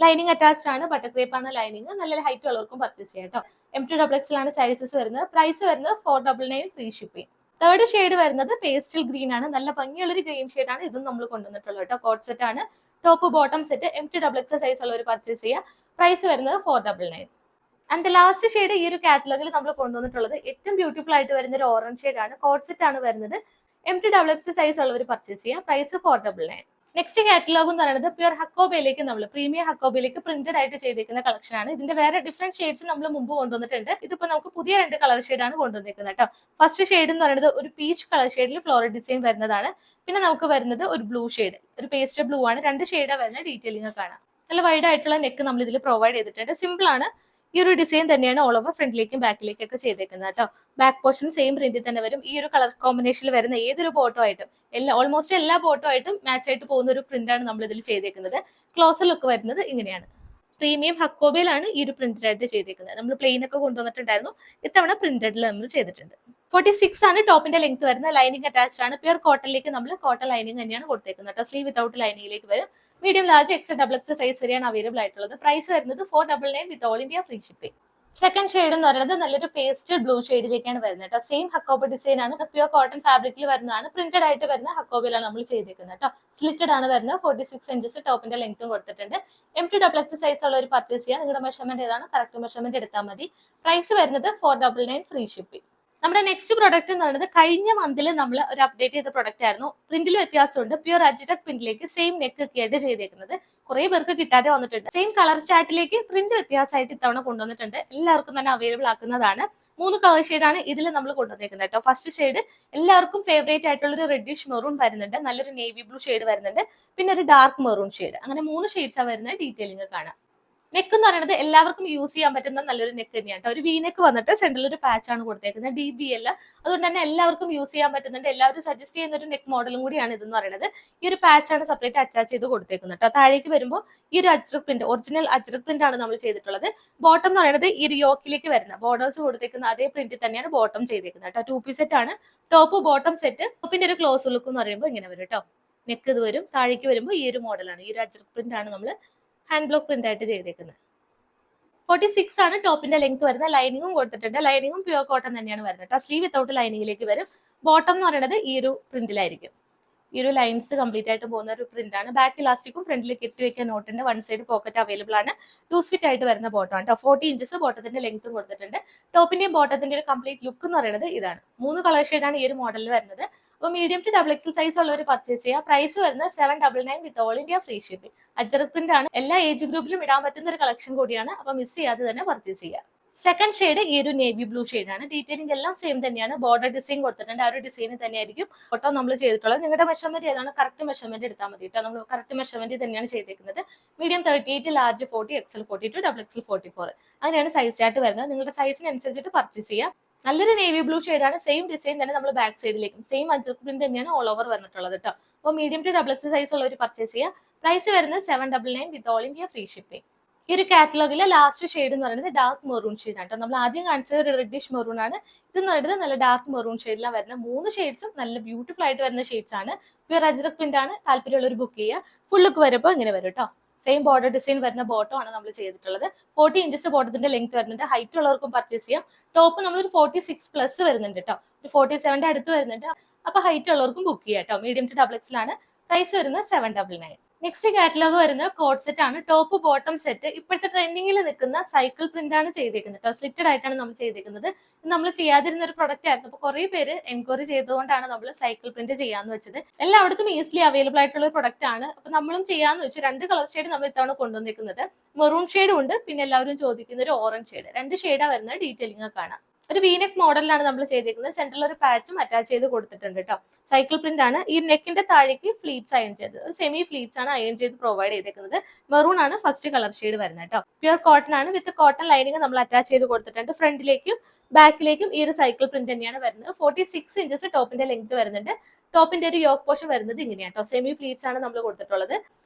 ലൈനിങ് അറ്റാച്ച്ഡ് ആണ്, ബട്ടർ ക്രേപ്പ് ആണ് ലൈനിങ്. നല്ല ഹൈറ്റ് ഉള്ളവർക്കും പർച്ചേസ് ചെയ്യാം കേട്ടോ. M2XX ആണ് സൈസസ് വരുന്നത്. പ്രൈസ് വരുന്നത് 499 ഫ്രീ ഷിപ്പിംഗ്. തേർഡ് ഷെയ്ഡ് വരുന്നത് പേസ്റ്റൽ ഗ്രീൻ ആണ്. നല്ല ഭംഗിയുള്ള ഒരു ഗ്രീൻ ഷെയ്ഡ് ആണ്. ഇതും നമ്മൾ കൊണ്ടുവന്നിട്ടുള്ളത് കേട്ടോ. കോഡ് സെറ്റ് ആണ്. Top bottom set. M2XX size ഉള്ളവർ പർച്ചേസ് ചെയ്യുക. പ്രൈസ് വരുന്നത് 499. ആൻഡ് ലാസ്റ്റ് ഷെയ്ഡ് ഈ ഒരു കാറ്റലോഗിൽ നമ്മൾ കൊണ്ടുവന്നിട്ടുള്ളത് ഏറ്റവും ബ്യൂട്ടിഫുൾ ആയിട്ട് വരുന്ന ഒരു ഓറഞ്ച് ഷെയ്ഡ് ആണ്. കോഡ് സെറ്റ് ആണ് വരുന്നത്. M2XX സൈസ് ഉള്ളവർ പർച്ചേസ് ചെയ്യുക. പ്രൈസ് 499. നെക്സ്റ്റ് കാറ്റലോഗ് എന്ന് പറയുന്നത് പ്യുർ ഹക്കോബയിലേക്ക് നമ്മൾ പ്രീമിയം ഹക്കോബയിലേക്ക് പ്രിന്റഡ് ആയിട്ട് ചെയ്തിരിക്കുന്ന കളക്ഷൻ ആണ്. ഇതിന്റെ വേറെ ഡിഫറെന്റ് ഷെയ്ഡ്സ് നമ്മൾ മുമ്പ് കൊണ്ടുവന്നിട്ടുണ്ട്. ഇതിപ്പോ നമുക്ക് പുതിയ 2 കളർ ഷെയ്ഡാണ് കൊണ്ടുവന്നിരിക്കുന്നത് കേട്ടോ. ഫസ്റ്റ് ഷെയ്ഡ് എന്ന് പറയുന്നത് ഒരു പീച്ച് കളർ ഷെയ്ഡിൽ ഫ്ലോറൽ ഡിസൈൻ വരുന്നതാണ്. പിന്നെ നമുക്ക് വരുന്നത് ഒരു ബ്ലൂ ഷെയ്ഡ്, ഒരു പേസ്റ്റൽ ബ്ലൂ ആണ്. 2 ഷെയ്ഡാണ് വരുന്ന ഡീറ്റെയിലിംഗ് കാണാം. നല്ല വൈഡ് ആയിട്ടുള്ള നെക്ക് നമ്മൾ ഇതിൽ പ്രൊവൈഡ് ചെയ്തിട്ടുണ്ട്. സിമ്പിൾ ആണ്. ഈ ഒരു ഡിസൈൻ തന്നെയാണ് ഓൾ ഓവർ ഫ്രണ്ടിലേക്കും ബാക്കിലേക്കും ഒക്കെ ചെയ്തേക്കുന്നത് കേട്ടോ. ബാക്ക് പോർഷൻ സെയിം പ്രിന്റിൽ തന്നെ വരും. ഈ ഒരു കളർ കോമ്പിനേഷനിൽ വരുന്ന ഏതൊരു ബോട്ടോ ആയിട്ടും ഓൾമോസ്റ്റ് എല്ലാ ബോട്ടോ ആയിട്ടും മാച്ച് ആയിട്ട് പോകുന്ന ഒരു പ്രിന്റ് ആണ് നമ്മൾ ഇതിൽ ചെയ്തേക്കുന്നത്. ക്ലോസർ ലുക്ക് വരുന്നത് ഇങ്ങനെയാണ്. പ്രീമിയം ഹക്കോബയിലാണ് ഈ ഒരു പ്രിന്റഡ് ആയിട്ട് ചെയ്തേക്കുന്നത്. നമ്മൾ പ്ലെയിൻ ഒക്കെ കൊണ്ടുവന്നിട്ടുണ്ടായിരുന്നു. ഇത്തവണ പ്രിന്റഡിൽ നമ്മൾ ചെയ്തിട്ടുണ്ട്. 46 ആണ് ടോപ്പിന്റെ ലെങ്ത് വരുന്നത്. ലൈനിങ് അറ്റാച്ച്ഡ് ആണ്. പ്യുർ കോട്ടണിലേക്ക് നമ്മൾ കോട്ടൺ ലൈനിങ് തന്നെയാണ് കൊടുത്തേക്കുന്നത് കേട്ടോ. സ്ലീവ് വിത്തൗട്ട് ലൈനിങ്ങിലേക്ക് വരും. മീഡിയം, ലാർജ്, XXX സൈസ് വരെയാണ് അവൈലബിൾ ആയിട്ടുള്ളത്. പ്രൈസ് വരുന്നത് 499 with all India free shipping. Second shade എന്ന് പറയുന്നത് നല്ലൊരു പേസ്റ്റൽ ബ്ലൂ ഷെയ്ഡിലേക്കാണ് വരുന്നത് കേട്ടോ. സെയിം ഹക്കോബ ഡിസൈൻ ആണ്. പ്യുർ കോട്ടൺ ഫാബ്രിക്കിൽ വരുന്നതാണ്. പ്രിന്റഡ് ആയിട്ട് വരുന്ന ഹക്കോബയിലാണ് നമ്മൾ ചെയ്തിരിക്കുന്നത് കേട്ടോ. സ്ലിറ്റഡ് ആണ് വരുന്നത്. 46 ഇഞ്ചസ് ടോപ്പിന്റെ ലെങ്ത്തും കൊടുത്തിട്ടുണ്ട്. M2XX സൈസ് ഉള്ളവർ പർച്ചേസ് ചെയ്യുക. നിങ്ങളുടെ മെഷർമെന്റ് ഏതാണ് കറക്റ്റ് മെഷർമെന്റ് എടുത്താൽ മതി. പ്രൈസ് വരുന്നത് 499 ഫ്രീ ഷിപ്പിംഗ്. നമ്മുടെ നെക്സ്റ്റ് പ്രൊഡക്റ്റ് എന്ന് പറയുന്നത് കഴിഞ്ഞ മന്തിൽ നമ്മൾ ഒരു അപ്ഡേറ്റ് ചെയ്ത പ്രൊഡക്റ്റ് ആയിരുന്നു. പ്രിന്റിൽ വ്യത്യാസമുണ്ട്. പ്യുർ അജ്രക് പ്രിന്റിലേക്ക് സെയിം നെക്ക് ഒക്കെ ആയിട്ട് ചെയ്തേക്കുന്നത്. കുറെ പേർക്ക് കിട്ടാതെ വന്നിട്ടുണ്ട്. സെയിം കളർ ചാർട്ടിലേക്ക് പ്രിന്റ് വ്യത്യാസമായിട്ട് ഇത്തവണ കൊണ്ടുവന്നിട്ടുണ്ട്. എല്ലാവർക്കും തന്നെ അവൈലബിൾ ആക്കുന്നതാണ്. 3 കളർ ഷെയ്ഡാണ് ഇതിൽ നമ്മൾ കൊണ്ടുവന്നേക്കുന്നത് കേട്ടോ. ഫസ്റ്റ് ഷെയ്ഡ് എല്ലാവർക്കും ഫേവറേറ്റ് ആയിട്ടുള്ള ഒരു റെഡിഷ് മെറൂൺ വരുന്നുണ്ട്. നല്ലൊരു നേവി ബ്ലൂ ഷെയ്ഡ് വരുന്നുണ്ട്. പിന്നെ ഒരു ഡാർക്ക് മെറൂൺ ഷെയ്ഡ്. അങ്ങനെ 3 ഷെയ്ഡ്സാണ് വരുന്നത്. ഡീറ്റെയിലിംഗ് കാണാം. നെക്ക് എന്ന് പറയുന്നത് എല്ലാവർക്കും യൂസ് ചെയ്യാൻ പറ്റുന്ന നല്ലൊരു നെക്ക് തന്നെയാണ്. ഒരു വി നെക്ക് വന്നിട്ട് സെന്ററിൽ ഒരു പാച്ച് ആണ് കൊടുത്തേക്കുന്നത്. DBL. അതുകൊണ്ട് തന്നെ എല്ലാവർക്കും യൂസ് ചെയ്യാൻ പറ്റുന്നുണ്ട്. എല്ലാവരും സജസ്റ്റ് ചെയ്യുന്ന ഒരു നെക്ക് മോഡലും കൂടിയാണ് ഇതെന്ന് പറയുന്നത്. ഈ ഒരു പാച്ച് ആണ് സെപ്പറേറ്റ് അറ്റാച്ച് ചെയ്ത് കൊടുത്തേക്കുന്നത് കേട്ടോ. താഴേക്ക് വരുമ്പോൾ ഈ ഒരു ajrak print, original ajrak print ആണ് നമ്മൾ ചെയ്തിട്ടുള്ളത്. ബോട്ടം എന്ന് പറയുന്നത് ഈ ഒരു യോക്കിലേക്ക് വരുന്ന ബോർഡേഴ്സ് കൊടുത്തേക്കുന്ന അതേ പ്രിന്റ് തന്നെയാണ് ബോട്ടം ചെയ്തേക്കുന്നത് കേട്ടോ. 2 പീസ് സെറ്റ് ആണ്. Top bottom set. ടോപ്പിന്റെ ഒരു ക്ലോസ് ലുക്ക് എന്ന് പറയുമ്പോൾ ഇങ്ങനെ വരും കേട്ടോ. നെക്ക് ഇത് വരും. താഴേക്ക് വരുമ്പോൾ ഈ ഒരു മോഡലാണ്. ഈ ഒരു അജ്രക് പ്രിന്റ് ആണ് നമ്മൾ ഹാൻഡ് ബ്ലോക്ക് പ്രിന്റ് ആയിട്ട് ചെയ്തേക്കുന്നത്. 46 ആണ് ടോപ്പിന്റെ ലെങ്ത് വരുന്നത്. ലൈനിങ്ങും കൊടുത്തിട്ടുണ്ട്. ലൈനിങ്ങും പ്യുർ കോട്ടൺ തന്നെയാണ് വരുന്നത് കേട്ടോ. സ്ലീവ് വിത്തൗട്ട് ലൈനിങ്ങിലേക്ക് വരും. ബോട്ടം എന്ന് പറയുന്നത് ഈ ഒരു പ്രിന്റിലായിരിക്കും. ഈ ഒരു ലൈൻസ് കംപ്ലീറ്റ് ആയിട്ട് പോകുന്ന ഒരു പ്രിന്റ് ആണ്. ബാക്ക് ഇലാസ്റ്റിക്കും ഫ്രണ്ടിൽ കെട്ടിവെക്കാൻ നോട്ടുണ്ട്. 1 സൈഡ് പോക്കറ്റ് അവൈലബിൾ ആണ്. ലൂസ് ഫിറ്റ് ആയിട്ട് വരുന്ന ബോട്ടം ആണ് കേട്ടോ. 40 ഇഞ്ചസ് ബോട്ടത്തിന്റെ ലെങ്ത്തും കൊടുത്തിട്ടുണ്ട്. ടോപ്പിന്റെയും ബോട്ടത്തിന്റെ ഒരു കംപ്ലീറ്റ് ലുക്ക് എന്ന് പറയുന്നത് ഇതാണ്. 3 കളർ ഷെയ്ഡാണ് ഈ ഒരു മോഡലിൽ വരുന്നത്. അപ്പോൾ മീഡിയം ടു XXL സൈസ് ഉള്ളവർ പർച്ചേസ് ചെയ്യുക. പ്രൈസ് വരുന്നത് 799 with all India free shipping. Ajrak print ആണ്. എല്ലാ ഏജ് ഗ്രൂപ്പിലും ഇടാൻ പറ്റുന്ന ഒരു കളക്ഷൻ കൂടിയാണ്. അപ്പൊ മിസ് ചെയ്യാതെ തന്നെ പർച്ചേസ് ചെയ്യുക. സെക്കൻഡ് ഷെയ്ഡ് ഈ ഒരു നേവി ബ്ലൂ ഷെയ്ഡാണ്. ഡീറ്റെയിലിംഗ് എല്ലാം സെയിം തന്നെയാണ്. ബോർഡർ ഡിസൈൻ കൊടുത്തിട്ടുണ്ട്. ആ ഒരു ഡിസൈൻ തന്നെയായിരിക്കും ഫോട്ടോ നമ്മൾ ചെയ്തിട്ടുള്ളത്. നിങ്ങളുടെ മെഷർമെന്റ് ഏതാണ് കറക്റ്റ് മെഷർമെന്റ് എടുത്താൽ മതി കേട്ടോ. നമ്മൾ കറക്റ്റ് മെഷർമെന്റ് തന്നെയാണ് ചെയ്തേക്കുന്നത്. മീഡിയം 38, ലാർജ് 40, XL 42, XXL 44 അങ്ങനെയാണ് സൈസ് ചാർട്ട് വരുന്നത്. നിങ്ങളുടെ സൈസിനനുസരിച്ചിട്ട് പർച്ചേസ് ചെയ്യുക. നല്ലൊരു നേവി ബ്ലൂ ഷെയ്ഡാണ്. സെയിം ഡിസൈൻ തന്നെ നമ്മൾ ബാക്ക് സൈഡിലേക്കും സെയിം അജ്രക് പ്രിന്റ് തന്നെയാണ് ഓൾ ഓവർ വന്നിട്ടുള്ളത് കേട്ടോ. അപ്പോൾ മീഡിയം ടു XXL സൈസ് ഉള്ളവർ പർച്ചേസ് ചെയ്യുക. പ്രൈസ് വരുന്നത് 799 with all India free shipping. ഈ ഒരു കാറ്റലോഗിലെ ലാസ്റ്റ് ഷെയ്ഡ് എന്ന് പറയുന്നത് ഡാർക്ക് മെറൂൺ ഷെയ്ഡ് ആണ്. നമ്മൾ ആദ്യം കാണിച്ചത് ഒരു റെഡിഷ് മെറൂൺ ആണ്. ഇതെന്ന് പറയുന്നത് നല്ല ഡാർക്ക് മെറൂൺ ഷെയ്ഡിലാണ് വരുന്നത്. 3 ഷെയ്ഡ്സും നല്ല ബ്യൂട്ടിഫുൾ ആയിട്ട് വരുന്ന ഷെയ്ഡ്സ് ആണ്. പ്യുർ അജ്രക് പ്രിന്റ് ആണ്. താല്പര്യമുള്ളവർ ബുക്ക് ചെയ്യുക. ഫുൾ ലുക്ക് വരുമ്പോൾ ഇങ്ങനെ വരും കേട്ടോ. സെയിം ബോർഡർ ഡിസൈൻ വരുന്ന ബോട്ടം ആണ് നമ്മൾ ചെയ്തിട്ടുള്ളത്. 40 ഇഞ്ചസ് ബോട്ടത്തിന്റെ ലെങ്ത് വരുന്നുണ്ട്. ഹൈറ്റ് ഉള്ളവർക്കും പർച്ചേസ് ചെയ്യാം. ടോപ്പ് നമ്മളൊരു 46+ വരുന്നുണ്ട് കേട്ടോ. ഒരു 47ന്റെ അടുത്ത് വരുന്നുണ്ട്. അപ്പൊ ഹൈറ്റ് ഉള്ളവർക്കും ബുക്ക് ചെയ്യാം കേട്ടോ. മീഡിയം ടു XXL ആണ്. പ്രൈസ് വരുന്നത് 799. നെക്സ്റ്റ് കാറ്റലോഗ് വരുന്ന കോഡ് സെറ്റ് ആണ്. ടോപ്പ് ബോട്ടം സെറ്റ് ഇപ്പോഴത്തെ ട്രെൻഡിങ്ങിൽ നിൽക്കുന്ന സൈക്കിൾ പ്രിന്റ് ആണ് ചെയ്തേക്കുന്നത് കേട്ടോ. സ്ലിറ്റഡ് ആയിട്ടാണ് നമ്മൾ ചെയ്തേക്കുന്നത്. നമ്മൾ ചെയ്യാതിരുന്ന ഒരു പ്രൊഡക്റ്റ് ആയിരുന്നു. അപ്പൊ കുറെ പേര് എൻക്വയറി ചെയ്തുകൊണ്ടാണ് നമ്മൾ സൈക്കിൾ പ്രിന്റ് ചെയ്യാന്ന് വെച്ചത്. എല്ലായിടത്തും ഈസിലി അവൈലബിൾ ആയിട്ടുള്ള ഒരു പ്രൊഡക്റ്റ് ആണ്. അപ്പൊ നമ്മളും ചെയ്യാന്ന് വെച്ചു. 2 കളർ ഷെയ്ഡ് നമ്മൾ ഇത്തവണ കൊണ്ടുവന്നിരിക്കുന്നത്. മെറൂൺ ഷെയ്ഡും ഉണ്ട്, പിന്നെ എല്ലാവരും ചോദിക്കുന്ന ഒരു ഓറഞ്ച് ഷെയ്ഡ്. 2 ഷെയ്ഡാ വരുന്നത്. ഡീറ്റെയിലിംഗ് കാണാം. ഒരു വീനെക്ക് മോഡലിലാണ് നമ്മൾ ചെയ്തിരിക്കുന്നത്. സെന്ററിൽ ഒരു പാച്ചും അറ്റാച്ച് ചെയ്ത് കൊടുത്തിട്ടുണ്ട് കേട്ടോ. സൈക്കിൾ പ്രിന്റ് ആണ്. ഈ നെക്കിന്റെ താഴേക്ക് ഫ്ലീറ്റ്സ് അയൺ ചെയ്ത്, സെമി ഫ്ലീറ്റ്സ് ആണ് അയൺ ചെയ്ത് പ്രൊവൈഡ് ചെയ്തേക്കുന്നത്. മെറൂൺ ആണ് ഫസ്റ്റ് കളർ ഷെയ്ഡ് വരുന്നത് കേട്ടോ. പ്യൂർ കോട്ടൺ ആണ്. വിത്ത് കോട്ടൺ ലൈനിങ് നമ്മൾ അറ്റാച്ച് ചെയ്ത് കൊടുത്തിട്ടുണ്ട്. ഫ്രണ്ടിലേക്കും ബാക്കിലേക്കും ഈ ഒരു സൈക്കിൾ പ്രിന്റ് തന്നെയാണ് വരുന്നത്. 46 ഇഞ്ചസ് ടോപ്പിന്റെ ലെങ്ത് വരുന്നുണ്ട്. ടോപ്പിന്റെ ഒരു യോക്ക് പോർഷൻ വരുന്നത് ഇങ്ങനെയാണ് കേട്ടോ. സെമി ഫ്ലീറ്റ്സ് ആണ് നമ്മൾ കൊടുത്തിട്ടുള്ളത്.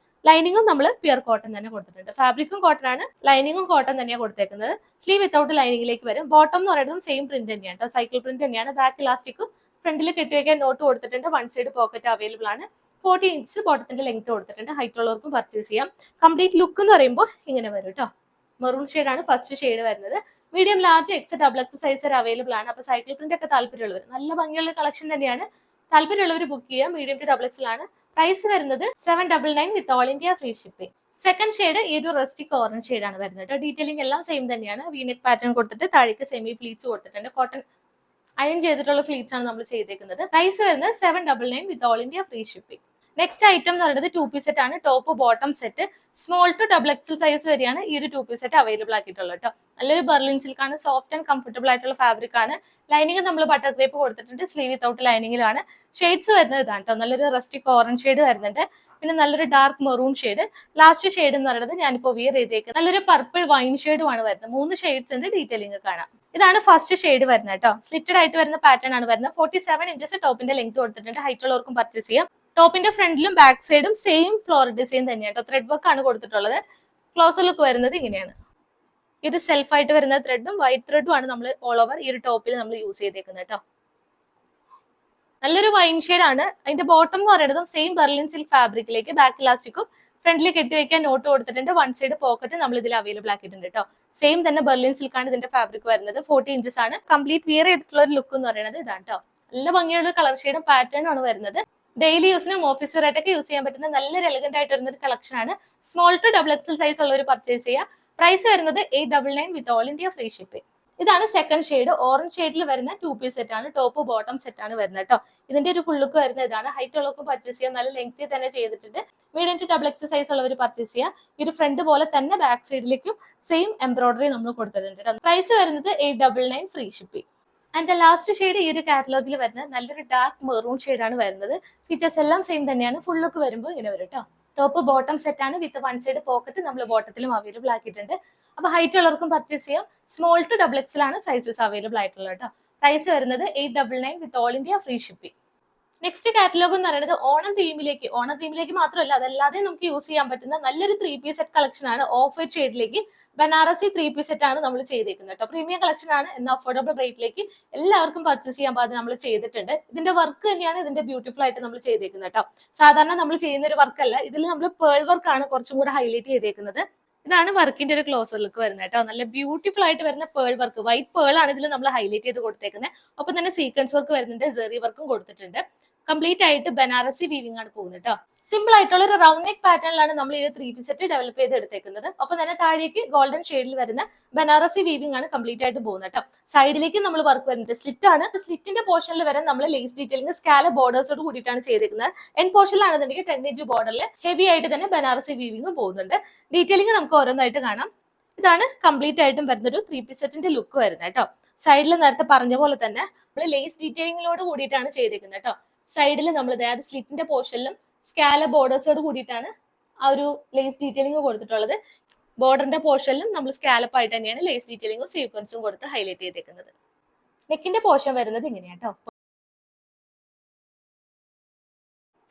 ലൈനിങ്ങും നമ്മൾ പ്യുർ കോട്ടൺ തന്നെ കൊടുത്തിട്ടുണ്ട്. ഫാബ്രിക്കും കോട്ടൺ ആണ്, ലൈനിങ്ങും കോട്ടൺ തന്നെയാണ് കൊടുത്തേക്കുന്നത്. സ്ലീവ് വിത്തൗട്ട് ലൈനിങ്ങിലേക്ക് വരും. ബോട്ടം എന്ന് പറയുന്നതും സെയിം പ്രിന്റ് തന്നെയാണ്, സൈക്കിൾ പ്രിന്റ് തന്നെയാണ്. ബാക്ക് ഇലാസ്റ്റിക്കും ഫ്രണ്ടിൽ കെട്ടിവെക്കാൻ നോട്ട് കൊടുത്തിട്ടുണ്ട്. 1 സൈഡ് പോക്കറ്റ് അവൈലബിൾ ആണ്. 40 ഇഞ്ച് ബോട്ടത്തിന്റെ ലെങ്ത് കൊടുത്തിട്ടുണ്ട്. ഹൈറ്റ് ഉള്ളവർക്കും പർച്ചേസ് ചെയ്യാം. കംപ്ലീറ്റ് ലുക്ക് എന്ന് പറയുമ്പോൾ ഇങ്ങനെ വരും കേട്ടോ. മെറൂൺ ഷെയ്ഡാണ് ഫസ്റ്റ് ഷെയ്ഡ് വരുന്നത്. Medium, large, X, double X size വരെ അവൈലബിൾ ആണ്. അപ്പൊ സൈക്കിൾ പ്രിന്റ് ഒക്കെ താല്പര്യമുള്ളവർ, നല്ല ഭംഗിയുള്ള കളക്ഷൻ തന്നെയാണ്. താല്പര്യമുള്ളവർ ബുക്ക് ചെയ്യാം. മീഡിയം ടു ഡബിൾ എക്സിലാണ്. പ്രൈസ് വരുന്നത് 799 with all India free shipping. Second shade ഈ ഒരു റസ്റ്റിക് ഓറഞ്ച് ഷെയ്ഡാണ് വരുന്നത്. ഡീറ്റെയിലിംഗ് എല്ലാം സെയിം തന്നെയാണ്. വീനെക്ക് പാറ്റേൺ കൊടുത്തിട്ട് താഴേക്ക് സെമി ഫ്ലീറ്റ്സ് കൊടുത്തിട്ടുണ്ട്. കോട്ടൺ അയൺ ചെയ്തിട്ടുള്ള ഫ്ലീറ്റ്സ് ആണ് നമ്മൾ ചെയ്തേക്കുന്നത്. പ്രൈസ് വരുന്നത് 799 with all India free shipping. Next item എന്ന് പറയുന്നത് 2 പീസ് സെറ്റ് ആണ്. Top bottom set small to double XL size വരെയാണ് ഈ ഒരു 2 പീസ് സെറ്റ് അവൈലബിൾ ആക്കിയിട്ടുള്ളത് കേട്ടോ. നല്ലൊരു ബെർലിൻ സിൽക്ക് ആണ്. സോഫ്റ്റ് ആൻഡ് കംഫർട്ടബിൾ ആയിട്ടുള്ള ഫാബ്രിക് ആണ്. ലൈനിങ് നമ്മൾ ബട്ടർ ക്രേപ്പ് കൊടുത്തിട്ടുണ്ട്. സ്ലീവ് വിത്തൗട്ട് ലൈനിങ്ങിലാണ്. ഷെയ്ഡ്സ് വരുന്നത് ഇതാണ് കേട്ടോ. നല്ലൊരു റസ്റ്റിക് ഓറഞ്ച് ഷെയ്ഡ് വരുന്നുണ്ട്. പിന്നെ നല്ലൊരു dark maroon shade. Last shade എന്ന് പറയുന്നത് ഞാനിപ്പോ വിയർ ചെയ്തേക്കുന്നത് നല്ലൊരു പർപ്പിൾ വൈൻ ഷെയ്ഡുമാണ് വരുന്നത്. 3 ഷെയ്ഡ്സ് ഉണ്ട്. ഡീറ്റെയിലിംഗ് കാണാം. ഇതാണ് ഫസ്റ്റ് ഷെയ്ഡ് വരുന്നത് കേട്ടോ. സ്ലിറ്റഡ് ആയിട്ട് വരുന്ന പാറ്റേൺ ആണ് വരുന്നത്. 47 ഇഞ്ചസ് ടോപ്പിന്റെ ലെങ്ത് കൊടുത്തിട്ടുണ്ട്. ഹൈറ്റ് ഉള്ളവർക്കും പർച്ചേസ് ചെയ്യാം. ടോപ്പിന്റെ ഫ്രണ്ടിലും ബാക്ക് സൈഡും സെയിം ഫ്ലോറൽ ഡിസൈൻ തന്നെയാണ്. ത്രെഡ് വർക്ക് ആണ് കൊടുത്തിട്ടുള്ളത്. ക്ലോസർ ലുക്ക് വരുന്നത് ഇങ്ങനെയാണ്. ഇത് സെൽഫ് ആയിട്ട് വരുന്ന ത്രെഡും വൈറ്റ് ത്രെഡും ആണ് നമ്മൾ ഓൾ ഓവർ ഈ ഒരു ടോപ്പിൽ നമ്മൾ യൂസ് ചെയ്തേക്കുന്നത് കേട്ടോ. നല്ലൊരു വൈൻ ഷെയ്ഡ് ആണ്. അതിന്റെ ബോട്ടം എന്ന് പറയുന്നതും സെയിം ബെർലിൻ സിൽക്ക് ഫാബ്രിക്കിലേക്ക് ബാക്ക് ഇലാസ്റ്റിക്കും ഫ്രണ്ടിൽ കെട്ടിവെക്കാൻ നോട്ട് കൊടുത്തിട്ടുണ്ട്. 1 സൈഡ് പോക്കറ്റ് നമ്മൾ ഇതിൽ അവൈലബിൾ ആക്കിയിട്ടുണ്ട് കേട്ടോ. സെയിം തന്നെ ബെർലിൻ സിൽക്ക് ആണ് ഇതിന്റെ ഫാബ്രിക് വരുന്നത്. 40 ഇഞ്ചസ് ആണ്. കംപ്ലീറ്റ് വിയർ ചെയ്തിട്ടുള്ള ഒരു ലുക്ക് എന്ന് പറയുന്നത് ഇതാണ് കേട്ടോ. നല്ല ഭംഗിയുള്ള കളർ ഷെയ്ഡും പാറ്റേണും ആണ് വരുന്നത്. ഡെയിലി യൂസിനും ഓഫീസ് വെയർ ആയിട്ടൊക്കെ യൂസ് ചെയ്യാൻ പറ്റുന്ന നല്ലൊരു എലഗന്റ് ആയിട്ട് വരുന്ന ഒരു കളക്ഷൻ ആണ്. Small to double XL size ഉള്ളവർ പർച്ചേസ് ചെയ്യുക. പ്രൈസ് വരുന്നത് 899 with all India free shipping. ഇതാണ് സെക്കൻഡ് ഷെയ്ഡ്. ഓറഞ്ച് ഷെയ്ഡിൽ വരുന്ന 2 പീസ് സെറ്റ് ആണ്. ടോപ്പ് ബോട്ടം സെറ്റ് ആണ് വരുന്നത് കേട്ടോ. ഇതിന്റെ ഒരു ഫുൾ ലുക്ക് വരുന്നത് ഇതാണ്. ഹൈറ്റ് ഉള്ളവർക്കും പർച്ചേസ് ചെയ്യാം. നല്ല ലെങ്തി തന്നെ ചെയ്തിട്ടുണ്ട്. Medium to double X size ഉള്ളവർ പർച്ചേസ് ചെയ്യാം. ഈ ഒരു ഫ്രണ്ട് പോലെ തന്നെ ബാക്ക് സൈഡിലേക്കും സെയിം എംബ്രോയിഡറി നമ്മൾ കൊടുത്തിട്ടുണ്ട് കേട്ടോ. പ്രൈസ് വരുന്നത് 899 free shipping. And last shade ഈ ഒരു കാറ്റലോഗിൽ വരുന്നത് നല്ലൊരു ഡാർക്ക് മെറൂൺ ഷെയ്ഡാണ് വരുന്നത്. ഫീച്ചേഴ്സ് എല്ലാം സെയിം തന്നെയാണ്. ഫുൾ ലുക്ക് വരുമ്പോൾ ഇങ്ങനെ വരും കേട്ടോ. ടോപ്പ് ബോട്ടം സെറ്റ് ആണ്. വിത്ത് 1 സൈഡ് പോക്കറ്റ് നമ്മൾ ബോട്ടത്തിലും അവൈലബിൾ ആക്കിയിട്ടുണ്ട്. അപ്പൊ ഹൈറ്റ് ഉള്ളവർക്കും പർച്ചേസ് ചെയ്യാം. സ്മോൾ ടു ഡബിൾ എക്സിലാണ് സൈസസ് അവൈലബിൾ ആയിട്ടുള്ളത് കേട്ടോ. പ്രൈസ് വരുന്നത് 899 with all India free shipping. Next catalogue എന്ന് പറയുന്നത് ഓണം തീമിലേക്ക് മാത്രമല്ല, അതല്ലാതെ നമുക്ക് യൂസ് ചെയ്യാൻ പറ്റുന്ന നല്ലൊരു 3 പീസ് സെറ്റ് കളക്ഷൻ ആണ്. ഓഫ് വൈറ്റ് ഷെയ്ഡിലേക്ക് ബനാറസി 3 പീസ് സെറ്റ് ആണ് നമ്മൾ ചെയ്തേക്കുന്നത് കേട്ടോ. പ്രീമിയം കളക്ഷൻ ആണ്. എന്നാൽ അഫോർഡബിൾ റേറ്റിലേക്ക് എല്ലാവർക്കും പർച്ചേസ് ചെയ്യാൻ പാകം നമ്മൾ ചെയ്തിട്ടുണ്ട്. ഇതിന്റെ വർക്ക് തന്നെയാണ് ഇതിന്റെ ബ്യൂട്ടിഫുൾ ആയിട്ട് നമ്മൾ ചെയ്തേക്കുന്നത് കേട്ടോ. സാധാരണ നമ്മൾ ചെയ്യുന്ന ഒരു വർക്ക് അല്ല. ഇതിൽ നമ്മൾ പേൾ വർക്ക് ആണ് കുറച്ചും കൂടെ ഹൈലൈറ്റ് ചെയ്തേക്കുന്നത്. ഇതാണ് വർക്കിന്റെ ഒരു ക്ലോസർ ലുക്ക് വരുന്നത് കേട്ടോ. നല്ല ബ്യൂട്ടിഫുൾ ആയിട്ട് വരുന്ന പേൾ വർക്ക്, വൈറ്റ് പേൾ ആണ് ഇതിൽ നമ്മൾ ഹൈലൈറ്റ് ചെയ്ത് കൊടുത്തേക്കുന്നത്. ഒപ്പം തന്നെ സീക്വൻസ് വർക്ക് വരുന്നുണ്ട്. സെറി വർക്കും കൊടുത്തിട്ടുണ്ട്. കംപ്ലീറ്റ് ആയിട്ട് ബനാറസി വീവിംഗ് ആണ് പോകുന്നത് കേട്ടോ. സിമ്പിൾ ആയിട്ടുള്ള ഒരു റൗണ്ട് നെക്ക് പാറ്റേണിലാണ് നമ്മൾ ഈ 3 പീസ് സെറ്റ് ഡെവലപ്പ് ചെയ്ത് എടുത്തേക്കുന്നത്. ഒപ്പം തന്നെ താഴേക്ക് ഗോൾഡൻ ഷെയ്ഡിൽ വരുന്ന ബനാറസി വീവിംഗ് ആണ് കംപ്ലീറ്റ് ആയിട്ട് പോകുന്നത് കേട്ടോ. സൈഡിലേക്ക് നമ്മൾ വർക്ക് വരുന്നുണ്ട്. സ്ലിറ്റ് ആണ്. സ്ലിറ്റിന്റെ പോർഷനിൽ വരെ നമ്മൾ ലേസ് ഡീറ്റെയിലിംഗ് സ്കാല ബോർഡേഴ്സോട് കൂടിയിട്ടാണ് ചെയ്തേക്കുന്നത്. എൻ പോർഷനിലാണെന്നുണ്ടെങ്കിൽ 10 ഇഞ്ച് ബോർഡറിൽ ഹെവി ആയിട്ട് തന്നെ ബനാറസി വീവിംഗും പോകുന്നുണ്ട്. ഡീറ്റെയിലിംഗ് നമുക്ക് ഓരോന്നായിട്ട് കാണാം. ഇതാണ് കംപ്ലീറ്റ് ആയിട്ടും വരുന്നൊരു 3 പീസ് സെറ്റിന്റെ ലുക്ക് വരുന്നത് കേട്ടോ. സൈഡിൽ നേരത്തെ പറഞ്ഞ പോലെ തന്നെ നമ്മൾ ലേസ് ഡീറ്റെയിലിംഗിലോട് കൂടിയിട്ടാണ് ചെയ്തേക്കുന്നത് കേട്ടോ. സൈഡിൽ നമ്മൾ അതായത് സ്ലിറ്റിന്റെ പോർഷനിലും സ്കാല ബോർഡേഴ്സോട് കൂടിയിട്ടാണ് ആ ഒരു ലേസ് ഡീറ്റെയിലിംഗ് കൊടുത്തിട്ടുള്ളത്. ബോർഡറിന്റെ പോർഷനിലും നമ്മൾ സ്കാലപ്പ് ആയിട്ട് തന്നെയാണ് ലേസ് ഡീറ്റെയിലിംഗും സീക്വൻസും കൊടുത്ത് ഹൈലൈറ്റ് ചെയ്തേക്കുന്നത്. നെക്കിന്റെ പോർഷൻ വരുന്നത് ഇങ്ങനെയാണ് കേട്ടോ.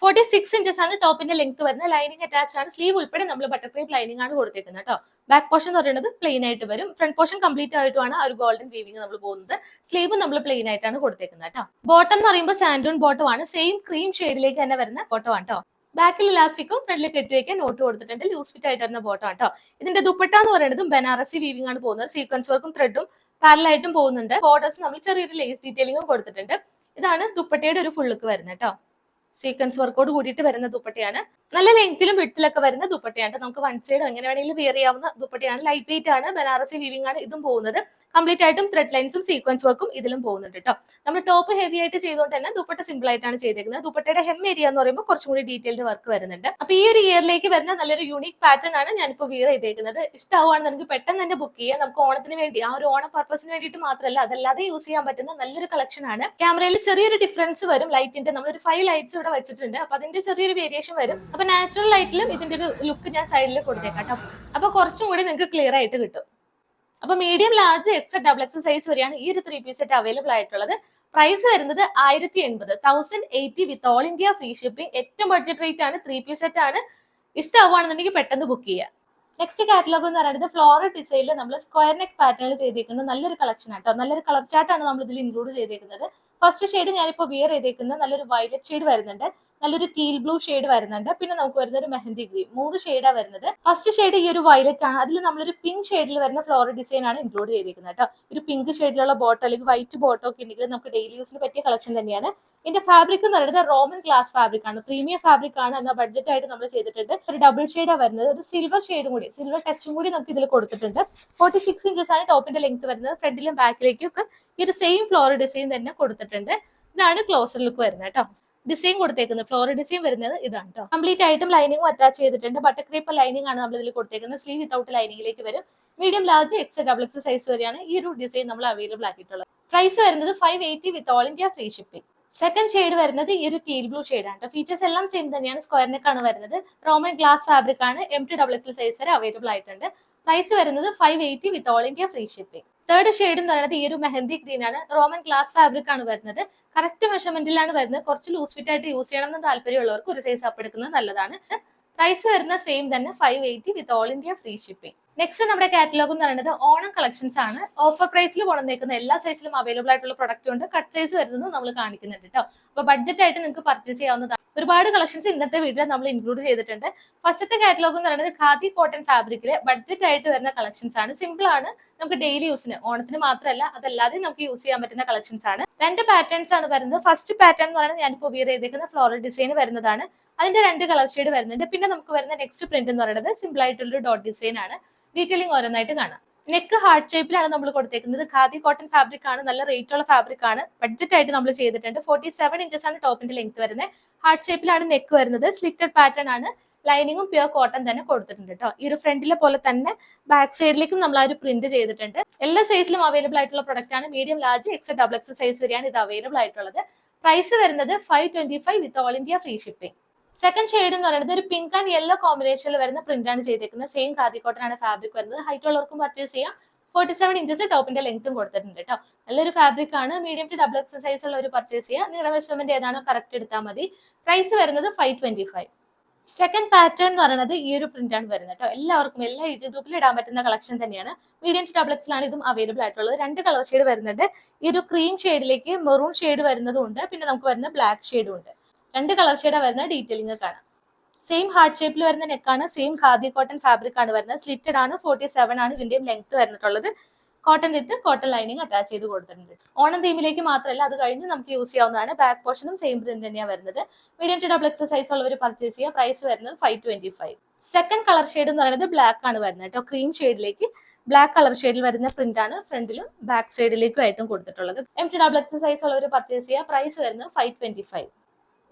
46 ഇഞ്ചസ് ആണ് ടോപ്പിന്റെ ലെങ്ത് വരുന്നത്. ലൈനിങ് അറ്റാച്ച്ഡ് ആണ്. സ്ലീവ് ഉൾപ്പെടെ നമ്മൾ ബട്ടർ ക്രേപ്പ് ലൈനിങ് ആണ് കൊടുത്തേക്കുന്നത് കേട്ടോ. ബാക്ക് പോർഷൻ എന്ന് പറയുന്നത് പ്ലെയിൻ ആയിട്ട് വരും. ഫ്രണ്ട് പോർഷൻ കംപ്ലീറ്റ് ആയിട്ടുമാണ് ആ ഒരു ഗോൾഡൻ വീവിംഗ് നമ്മൾ പോകുന്നത്. സ്ലീവ് നമ്മൾ പ്ലെയിൻ ആയിട്ടാണ് കൊടുത്തേക്കുന്നത് കേട്ടോ. ബോട്ടം എന്ന് പറയുമ്പോൾ സാൻഡൂൺ ബോട്ടം ആണ്. സെയിം ക്രീം ഷെയ്ഡിലേക്ക് തന്നെ വരുന്ന ബോട്ടം ആണ് കേട്ടോ. ബാക്കിൽ ഇലാസ്റ്റിക്കും ഫ്രണ്ടിൽ കെട്ടിവെക്കാൻ നോട്ട് കൊടുത്തിട്ടുണ്ട്. ലൂസ് ഫിറ്റ് ആയിട്ട് വരുന്ന ബോട്ടം കേട്ടോ. ഇതിന്റെ ദുപ്പട്ട എന്ന് പറയുന്നത് ബനാറസി വീവിംഗ് ആണ് പോകുന്നത്. സീക്വൻസ് വർക്കും ത്രെഡും പാരലായിട്ടും പോകുന്നുണ്ട്. ബോർഡേഴ്സ് നമ്മൾ ചെറിയൊരു ലേസ് ഡീറ്റെയിലിംഗും കൊടുത്തിട്ടുണ്ട്. ഇതാണ് ദുപ്പട്ടയുടെ ഒരു ഫുൾ ലുക്ക് വരുന്നത് കേട്ടോ. സീക്വൻസ് വർക്കോട് കൂടിയിട്ട് വരുന്ന ദുപ്പട്ടയാണ്. നല്ല ലെങ്തിലും വിട്ടിലൊക്കെ വരുന്ന ദുപ്പട്ടയാണ്. നമുക്ക് വൺ സൈഡ് എങ്ങനെ വേണമെങ്കിലും വെയർ ചെയ്യാവുന്ന ദുപ്പട്ടയാണ്. ലൈറ്റ് വെയിറ്റ് ആണ്, ബനാറസി വീവിംഗ് ആണ് ഇതും പോകുന്നത്. കംപ്ലീറ്റ് ആയിട്ടും ത്രെഡ് ലൈൻസും സീക്വൻസ് വർക്കും ഇതിലും പോകുന്നുണ്ട് കേട്ടോ. നമ്മൾ ടോപ്പ് ഹെവി ആയിട്ട് ചെയ്തുകൊണ്ട് തന്നെ ദുപ്പട്ട സിമ്പിൾ ആയിട്ടാണ് ചെയ്തേക്കുന്നത്. ദുപ്പട്ടയുടെ ഹെം ഏരിയ എന്ന് പറയുമ്പോൾ കുറച്ചും കൂടി ഡീറ്റെയിൽഡ് വർക്ക് വരുന്നുണ്ട്. അപ്പൊ ഈ ഒരു ഇയറിലേക്ക് വരുന്ന നല്ലൊരു യൂണിക് പാറ്റേൺ ആണ് ഞാനിപ്പോൾ വിയർ ചെയ്തേക്കുന്നത്. ഇഷ്ടമാവുകയാണെങ്കിൽ നമുക്ക് പെട്ടെന്ന് തന്നെ ബുക്ക് ചെയ്യാം. നമുക്ക് ഓണത്തിന് വേണ്ടി ആ ഒരു ഓണം പർപ്പസിന് വേണ്ടിയിട്ട് മാത്രമല്ല, അതല്ലാതെ യൂസ് ചെയ്യാൻ പറ്റുന്ന നല്ലൊരു കളക്ഷൻ ആണ്. ക്യാമറയിൽ ചെറിയൊരു ഡിഫറൻസ് വരും. ലൈറ്റിന്റെ നമ്മളൊരു 5 ലൈറ്റ്സ് ഇവിടെ വെച്ചിട്ടുണ്ട്. അപ്പൊ അതിന്റെ ചെറിയൊരു വേരിയേഷൻ വരും. അപ്പൊ നാച്ചുറൽ ലൈറ്റിലും ഇതിന്റെ ഒരു ലുക്ക് ഞാൻ സൈഡിൽ കൊടുത്തേക്കാം കേട്ടോ. അപ്പൊ കുറച്ചും കൂടി നിങ്ങൾക്ക് ക്ലിയർ ആയിട്ട് കിട്ടും. അപ്പൊ medium, large, X, double X size വരെയാണ് ഈ ഒരു 3 പീസ് സെറ്റ് അവൈലബിൾ ആയിട്ടുള്ളത്. പ്രൈസ് വരുന്നത് 1080 വിത്ത് ഓൾ ഇന്ത്യ ഫ്രീ ഷിപ്പിംഗ്. ഏറ്റവും ബഡ്ജറ്റ് റേറ്റ് ആണ്. 3 പീസ് സെറ്റ് ആണ്. ഇഷ്ടമാവുകയാണെന്നുണ്ടെങ്കിൽ പെട്ടെന്ന് ബുക്ക് ചെയ്യുക. നെക്സ്റ്റ് കാറ്റലോഗ് എന്ന് പറയുന്നത് ഫ്ലോറൽ ഡിസൈനിൽ നമ്മൾ സ്ക്വയർ നെക്ക് പാറ്റേണിൽ ചെയ്തേക്കുന്ന നല്ലൊരു കളക്ഷൻ ആട്ടോ. നല്ലൊരു കളർ ചാർട്ടാണ് നമ്മൾ ഇതിൽ ഇൻക്ലൂഡ് ചെയ്തേക്കുന്നത്. ഫസ്റ്റ് ഷെയ്ഡ് ഞാനിപ്പോൾ വിയർ ചെയ്തേക്കുന്നത് നല്ലൊരു വയലറ്റ് ഷെയ്ഡ് വരുന്നുണ്ട്, നല്ലൊരു ടീൽ ബ്ലൂ ഷെയ്ഡ് വരുന്നുണ്ട്, പിന്നെ നമുക്ക് വരുന്ന ഒരു മെഹന്തി ഗ്രീൻ. 3 ഷെയ്ഡാണ് വരുന്നത്. ഫസ്റ്റ് ഷെയ്ഡ് ഈ ഒരു വയലറ്റ് ആണ്. അതിൽ നമ്മളൊരു പിങ്ക് ഷെയ്ഡിൽ വരുന്ന ഫ്ലോറൽ ഡിസൈൻ ആണ് ഇൻക്ലൂഡ് ചെയ്തേക്കുന്നത് കേട്ടോ. ഒരു പിങ്ക് ഷെയ്ഡിലുള്ള ബോട്ടോ അല്ലെങ്കിൽ വൈറ്റ് ബോട്ടോ ഒക്കെ ഉണ്ടെങ്കിൽ നമുക്ക് ഡെയിലി യൂസിന് പറ്റിയ കളക്ഷൻ തന്നെയാണ്. ഇതിന്റെ ഫാബ്രിക് എന്ന് പറയുന്നത് റോമൻ ഗ്ലാസ് ഫാബ്രിക് ആണ്. പ്രീമിയം ഫാബ്രിക് ആണ്. എന്നാൽ ബഡ്ജറ്റ് ആയിട്ട് നമ്മൾ ചെയ്തിട്ടുണ്ട്. ഒരു ഡബിൾ ഷെയ്ഡാണ് വരുന്നത്. ഒരു സിൽവർ ഷെയ്ഡും കൂടി, സിൽവർ ടച്ചും കൂടി നമുക്ക് ഇതിൽ കൊടുത്തിട്ടുണ്ട്. 46 ഇഞ്ചസ് ആണ് ടോപ്പിന്റെ ലെങ്ത് വരുന്നത്. ഫ്രണ്ടിലും ബാക്കിലേക്കും ഒക്കെ ഈ ഒരു സെയിം ഫ്ലോറൽ ഡിസൈൻ തന്നെ കൊടുത്തിട്ടുണ്ട്. ഇതാണ് ക്ലോസർ ലുക്ക് വരുന്നത് കേട്ടോ. ഡിസൈൻ കൊടുത്തേക്കുന്നത് ഫ്ലോറൽ ഡിസൈൻ വരുന്നത് ഇതാണ് കേട്ടോ. കംപ്ലീറ്റ് ആയിട്ടും ലൈനിങ്ങും അറ്റാച്ച് ചെയ്തിട്ടുണ്ട്. ബട്ടർ ക്രീപ്പ് ലൈനിങ് ആണ് നമ്മൾ ഇതിൽ കൊടുത്തേക്കുന്നത്. സ്ലീവ് വിത്തൗട്ട് ലൈനിങ്ങിലേക്ക് വരും. Medium, large, X, double X size വരെയാണ് ഈ ഒരു ഡിസൈൻ നമ്മൾ അവൈലബിൾ ആക്കിയിട്ടുള്ളത്. പ്രൈസ് വരുന്നത് 580 വിത്ത് all India free shipping. Second shade വരുന്നത് ഈ ഒരു ടീൽ ബ്ലൂ ഷെയ്ഡ് ആണ്. ഫീച്ചേഴ്സ് എല്ലാം സെയിം തന്നെയാണ്. സ്ക്വയർ നെക്ക് ആണ് വരുന്നത്. റോമൻ ഗ്ലാസ് ഫാബ്രിക് ആണ്. MT സൈസ് വരെ അവൈലബിൾ ആയിട്ടുണ്ട്. പ്രൈസ് വരുന്നത് 580 വിത്ത് all India free shipping. Third shade എന്ന് പറയുന്നത് ഈ ഒരു മെഹന്തി ഗ്രീൻ ആണ്. റോമൻ ഗ്ലാസ് ഫാബ്രിക് ആണ് വരുന്നത്. കറക്റ്റ് മെഷർമെന്റിലാണ് വരുന്നത്. കുറച്ച് ലൂസ് ഫിറ്റ് ആയിട്ട് യൂസ് ചെയ്യണം എന്ന് താല്പര്യമുള്ളവർക്ക് ഒരു സൈസ് അപ്പ് എടുക്കുന്നത് നല്ലതാണ്. പ്രൈസ് വരുന്ന സെയിം തന്നെ 580 വിത്ത് all India free shipping. Next നമ്മുടെ കാറ്റലോഗ് എന്ന് പറയുന്നത് ഓണം കളക്ഷൻസ് ആണ്. ഓഫർ പ്രൈസിൽ കൊണ്ടുവന്നേക്കുന്ന എല്ലാ സൈസിലും അവൈലബിൾ ആയിട്ടുള്ള പ്രൊഡക്റ്റ് ഉണ്ട്. കട്ട് സൈസ് വരുന്നത് നമ്മൾ കാണിക്കുന്നുണ്ട് കേട്ടോ. അപ്പൊ ബഡ്ജറ്റ് ആയിട്ട് നിങ്ങൾക്ക് പർച്ചേസ് ചെയ്യാവുന്നതാണ്. ഒരുപാട് കളക്ഷൻസ് ഇന്നത്തെ വീഡിയോ നമ്മൾ ഇൻക്ലൂഡ് ചെയ്തിട്ടുണ്ട്. ഫസ്റ്റത്തെ കാറ്റലോഗ് എന്ന് പറയുന്നത് ഖാദി കോട്ടൺ ഫാബ്രിക്കില് ബഡ്ജറ്റ് ആയിട്ട് വരുന്ന കളക്ഷൻസ് ആണ്. സിമ്പിൾ ആണ്. നമുക്ക് ഡെയിലി യൂസിന്, ഓണത്തിന് മാത്രമല്ല അതല്ലാതെ നമുക്ക് യൂസ് ചെയ്യാൻ പറ്റുന്ന കളക്ഷൻസ് ആണ്. 2 പാറ്റേൺസ് ആണ് വരുന്നത്. ഫസ്റ്റ് പാറ്റേൺ എന്ന് പറയുന്നത് ഞാനിപ്പോൾ വിയർ ചെയ്തേക്കുന്ന ഫ്ലോറൽ ഡിസൈൻ വരുന്നതാണ്. അതിന്റെ 2 കളർ ഷെയ്ഡ് വരുന്നുണ്ട്. പിന്നെ നമുക്ക് വരുന്ന നെക്സ്റ്റ് പ്രിന്റ് എന്ന് പറയുന്നത് സിമ്പിൾ ആയിട്ടുള്ള ഡോട്ട് ഡിസൈൻ ആണ്. ഡീറ്റെയിലിംഗ് ഓരോന്നായിട്ട് കാണാം. നെക്ക് ഹാർട്ട് ഷേപ്പിലാണ് നമ്മൾ കൊടുത്തേക്കുന്നത്. ഖാദി കോട്ടൺ ഫാബ്രിക് ആണ്. നല്ല റേറ്റ് ഉള്ള ഫാബ്രിക് ആണ്. ബഡ്ജറ്റ് ആയിട്ട് നമ്മൾ ചെയ്തിട്ടുണ്ട്. 47 ഇഞ്ചസ് ആണ് ടോപ്പിന്റെ ലെങ്ത് വരുന്നത്. ഹാർട്ട് ഷേപ്പിലാണ് നെക്ക് വരുന്നത്. സ്ലിറ്റഡ് പാറ്റേൺ ആണ്. ലൈനിങ്ങും പ്യുവർ കോട്ടൺ തന്നെ കൊടുത്തിട്ടുണ്ട് കേട്ടോ. ഈ ഒരു ഫ്രണ്ടിലെ പോലെ തന്നെ ബാക്ക് സൈഡിലേക്കും നമ്മൾ ആ ഒരു പ്രിന്റ് ചെയ്തിട്ടുണ്ട്. എല്ലാ സൈസിലും അവൈലബിൾ ആയിട്ടുള്ള പ്രൊഡക്റ്റ് ആണ്. Medium, large, X, double X size വരെയാണ് ഇത് അവൈലബിൾ ആയിട്ടുള്ളത്. പ്രൈസ് വരുന്നത് 525 വിത്ത് all India free shipping. Second shade എന്ന് പറയുന്നത് ഒരു പിങ്ക് ആൻഡ് യെല്ലോ കോമ്പിനേഷനിൽ വരുന്ന പ്രിന്റ് ആണ് ചെയ്തേക്കുന്നത്. സെയിം ഖാദി കോട്ടൺ ആണ് ഫാബ്രിക് വരുന്നത്. ഹൈറ്റ് ഉള്ളവർക്കും പർച്ചേസ് ചെയ്യാം. 47 ഇഞ്ചസ് ടോപ്പിന്റെ ലെങ്ത്തും കൊടുത്തിട്ടുണ്ട് കേട്ടോ. നല്ലൊരു ഫാബ്രിക് ആണ്. Medium to double X size ഉള്ള ഒരു പർച്ചേസ് ചെയ്യുക. നിങ്ങളുടെ മെഷർമെന്റ് ഏതാണോ കറക്റ്റ് എടുത്താൽ മതി. പ്രൈസ് വരുന്നത് 525. സെക്കൻഡ് പാറ്റേൺ എന്ന് പറയുന്നത് ഈ ഒരു പ്രിന്റ് ആണ് വരുന്നത് കേട്ടോ. എല്ലാവർക്കും എല്ലാ ഏജ് ഗ്രൂപ്പിൽ ഇടാൻ പറ്റുന്ന കളക്ഷൻ തന്നെയാണ്. മീഡിയം ടു ഡബിൾ എക്സിലാണ് ഇതും അവൈലബിൾ ആയിട്ടുള്ളത്. 2 കളർ ഷെയ്ഡ് വരുന്നുണ്ട്. ഈ ഒരു ക്രീം ഷെയ്ഡിലേക്ക് മെറൂൺ ഷെയ്ഡ് വരുന്നതും ഉണ്ട്. പിന്നെ നമുക്ക് വരുന്ന ബ്ലാക്ക് ഷെയ്ഡും ഉണ്ട്. 2 കളർ ഷെയ്ഡാണ് വരുന്ന. ഡീറ്റെയിലിംഗ് കാണാം. സെയിം ഹാർട്ട് ഷേപ്പിൽ വരുന്ന നെക്കാണ്. സെയിം ഖാദി കോട്ടൺ ഫാബ്രിക് ആണ് വരുന്നത്. സ്ലിറ്റഡ് ആണ്. 47 ആണ് ഇതിന്റെയും ലെങ്ത് വരുന്നിട്ടുള്ളത്. Cotton with cotton lining attach ചെയ്ത് കൊടുത്തിട്ടുണ്ട്. ഓണം തീമിലേക്ക് മാത്രമല്ല, അത് കഴിഞ്ഞ് നമുക്ക് യൂസ് ചെയ്യാവുന്നതാണ്. ബാക്ക് പോർഷനും സെയിം പ്രിന്റ് തന്നെയാണ് വരുന്നത്. Medium to double X size ഉള്ളവർ പർച്ചേസ് ചെയ്യുക. പ്രൈസ് വരുന്നത് 525. സെക്കൻഡ് കളർ ഷെയ്ഡ് എന്ന് പറയുന്നത് ബ്ലാക്ക് ആണ് വരുന്നത് കേട്ടോ. ക്രീം ഷെയ്ഡിലേക്ക് ബ്ലാക്ക് കളർ ഷെയ്ഡിൽ വരുന്ന പ്രിന്റ് ആണ് ഫ്രണ്ടിലും ബാക്ക് സൈഡിലേക്കും ആയിട്ടും കൊടുത്തിട്ടുള്ളത്. MT ഡബിൾ എക്സ് സൈസ് ഉള്ളവർ പർച്ചേസ് ചെയ്യുക. പ്രൈസ് വരുന്നത് 525.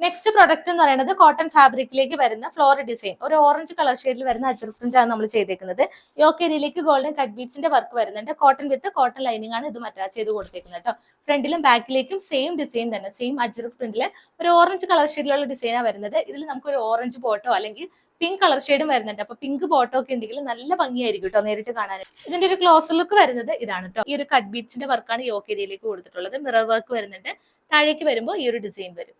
നെക്സ്റ്റ് പ്രൊഡക്റ്റ് എന്ന് പറയുന്നത് കോട്ടൺ ഫാബ്രിക്കിലേക്ക് വരുന്ന ഫ്ലോറൽ ഡിസൈൻ. ഒരു ഓറഞ്ച് കളർ ഷെയ്ഡിൽ വരുന്ന അജർ പ്രിന്റ് ആണ് നമ്മൾ ചെയ്തേക്കുന്നത്. യോക്കേരിയിലേക്ക് ഗോൾഡൻ കട്ട് ബീഡ്സിന്റെ വർക്ക് വരുന്നുണ്ട്. കോട്ടൺ വിത്ത് കോട്ടൺ ലൈനിങ് ആണ് ഇതും അറ്റാച്ച് ചെയ്ത് കൊടുത്തേക്കുന്നത് കേട്ടോ. ഫ്രണ്ടിലും ബാക്കിലേക്കും സെയിം ഡിസൈൻ തന്നെ. സെയിം അജർ പ്രിന്റില് ഒരു ഓറഞ്ച് കളർ ഷെയ്ഡിലുള്ള ഡിസൈനാണ് വരുന്നത്. ഇതിൽ നമുക്ക് ഒരു ഓറഞ്ച് ബോട്ടോ അല്ലെങ്കിൽ പിങ്ക് കളർ ഷെയ്ഡും വരുന്നുണ്ട്. അപ്പൊ പിങ്ക് ബോട്ടോ ഒക്കെ ഉണ്ടെങ്കിൽ നല്ല ഭംഗിയായിരിക്കും കേട്ടോ നേരിട്ട് കാണാൻ. ഇതിന്റെ ഒരു ക്ലോസർ ലുക്ക് വരുന്നത് ഇതാണ് കേട്ടോ. ഈ ഒരു കട്ട് ബീഡ്സിന്റെ വർക്കാണ് യോക്കേരിയിലേക്ക് കൊടുത്തിട്ടുള്ളത്. മിറർ വർക്ക് വരുന്നുണ്ട്. താഴേക്ക് വരുമ്പോൾ ഈ ഒരു ഡിസൈൻ വരും.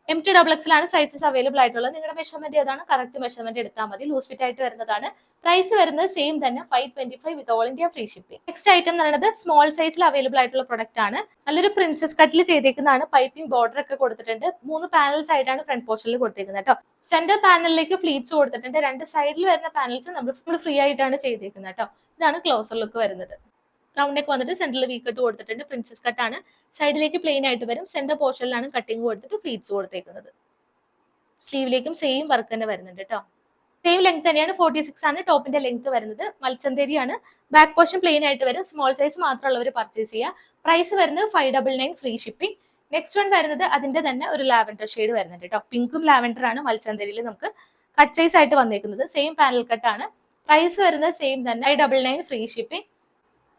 MT ഡബിൾ എക്സിലാണ് സൈസസ് അവൈലബിൾ ആയിട്ടുള്ളത്. നിങ്ങളുടെ മെഷർമെന്റ് ഏതാണ് കറക്റ്റ് മെഷർമെന്റ് എടുത്താൽ മതി. ലൂസ് ഫിറ്റ് ആയിട്ട് വരുന്നതാണ്. പ്രൈസ് വരുന്നത് സെയിം തന്നെ 525 വിത്ത് all India free shipping. Next item എന്ന് പറയുന്നത് സ്മോൾ സൈസിൽ അവൈലബിൾ ആയിട്ടുള്ള പ്രൊഡക്റ്റ് ആണ്. നല്ലൊരു പ്രിൻസസ് കട്ടിൽ ചെയ്തേക്കുന്നതാണ്. പൈപ്പിംഗ് ബോർഡർ ഒക്കെ കൊടുത്തിട്ടുണ്ട്. 3 പാനൽസ് ആയിട്ടാണ് ഫ്രണ്ട് പോർഷനിൽ കൊടുത്തേക്കുന്നത് കേട്ടോ. സെന്റർ പാനലിലേക്ക് ഫ്ലീറ്റ്സ് കൊടുത്തിട്ടുണ്ട്. 2 സൈഡിൽ വരുന്ന പാനൽസ് നമ്മൾ ഫ്രീ ആയിട്ടാണ് ചെയ്തേക്കുന്നത് കേട്ടോ. ഇതാണ് ക്ലോസർ ലുക്ക് വരുന്നത്. റൗണ്ട് നെക്ക് വന്നിട്ട് സെന്ററിൽ വി കട്ട് കൊടുത്തിട്ടുണ്ട്. പ്രിൻസസ് കട്ടാണ്. സൈഡിലേക്ക് പ്ലെയിൻ ആയിട്ട് വരും. സെന്റർ പോർഷനിലാണ് കട്ടിങ് കൊടുത്തിട്ട് ഫ്ലീറ്റ്സ് കൊടുത്തേക്കുന്നത്. സ്ലീവിലേക്കും സെയിം വർക്ക് തന്നെ വരുന്നുണ്ട് കേട്ടോ. സെയിം ലെങ്ത് തന്നെയാണ്, 46 ആണ് ടോപ്പിന്റെ ലെങ്ത് വരുന്നത്. മൽച്ചന്തേരിയാണ്. ബാക്ക് പോർഷൻ പ്ലെയിൻ ആയിട്ട് വരും. സ്മോൾ സൈസ് മാത്രമുള്ളവർ പർച്ചേസ് ചെയ്യുക. പ്രൈസ് വരുന്നത് 599 ഫ്രീ ഷിപ്പിംഗ്. നെക്സ്റ്റ് വൺ വരുന്നത് അതിന്റെ തന്നെ ഒരു ലാവൻഡർ ഷെയ്ഡ് വരുന്നുണ്ട് കേട്ടോ. പിങ്കും ലാവൻഡർ ആണ് മൽച്ചന്തേരിയിൽ നമുക്ക് കട്ട് സൈസ് ആയിട്ട് വന്നേക്കുന്നത്. സെയിം പാനൽ കട്ട് ആണ്. പ്രൈസ് വരുന്നത് സെയിം തന്നെ 599 ഫ്രീ ഷിപ്പിംഗ്.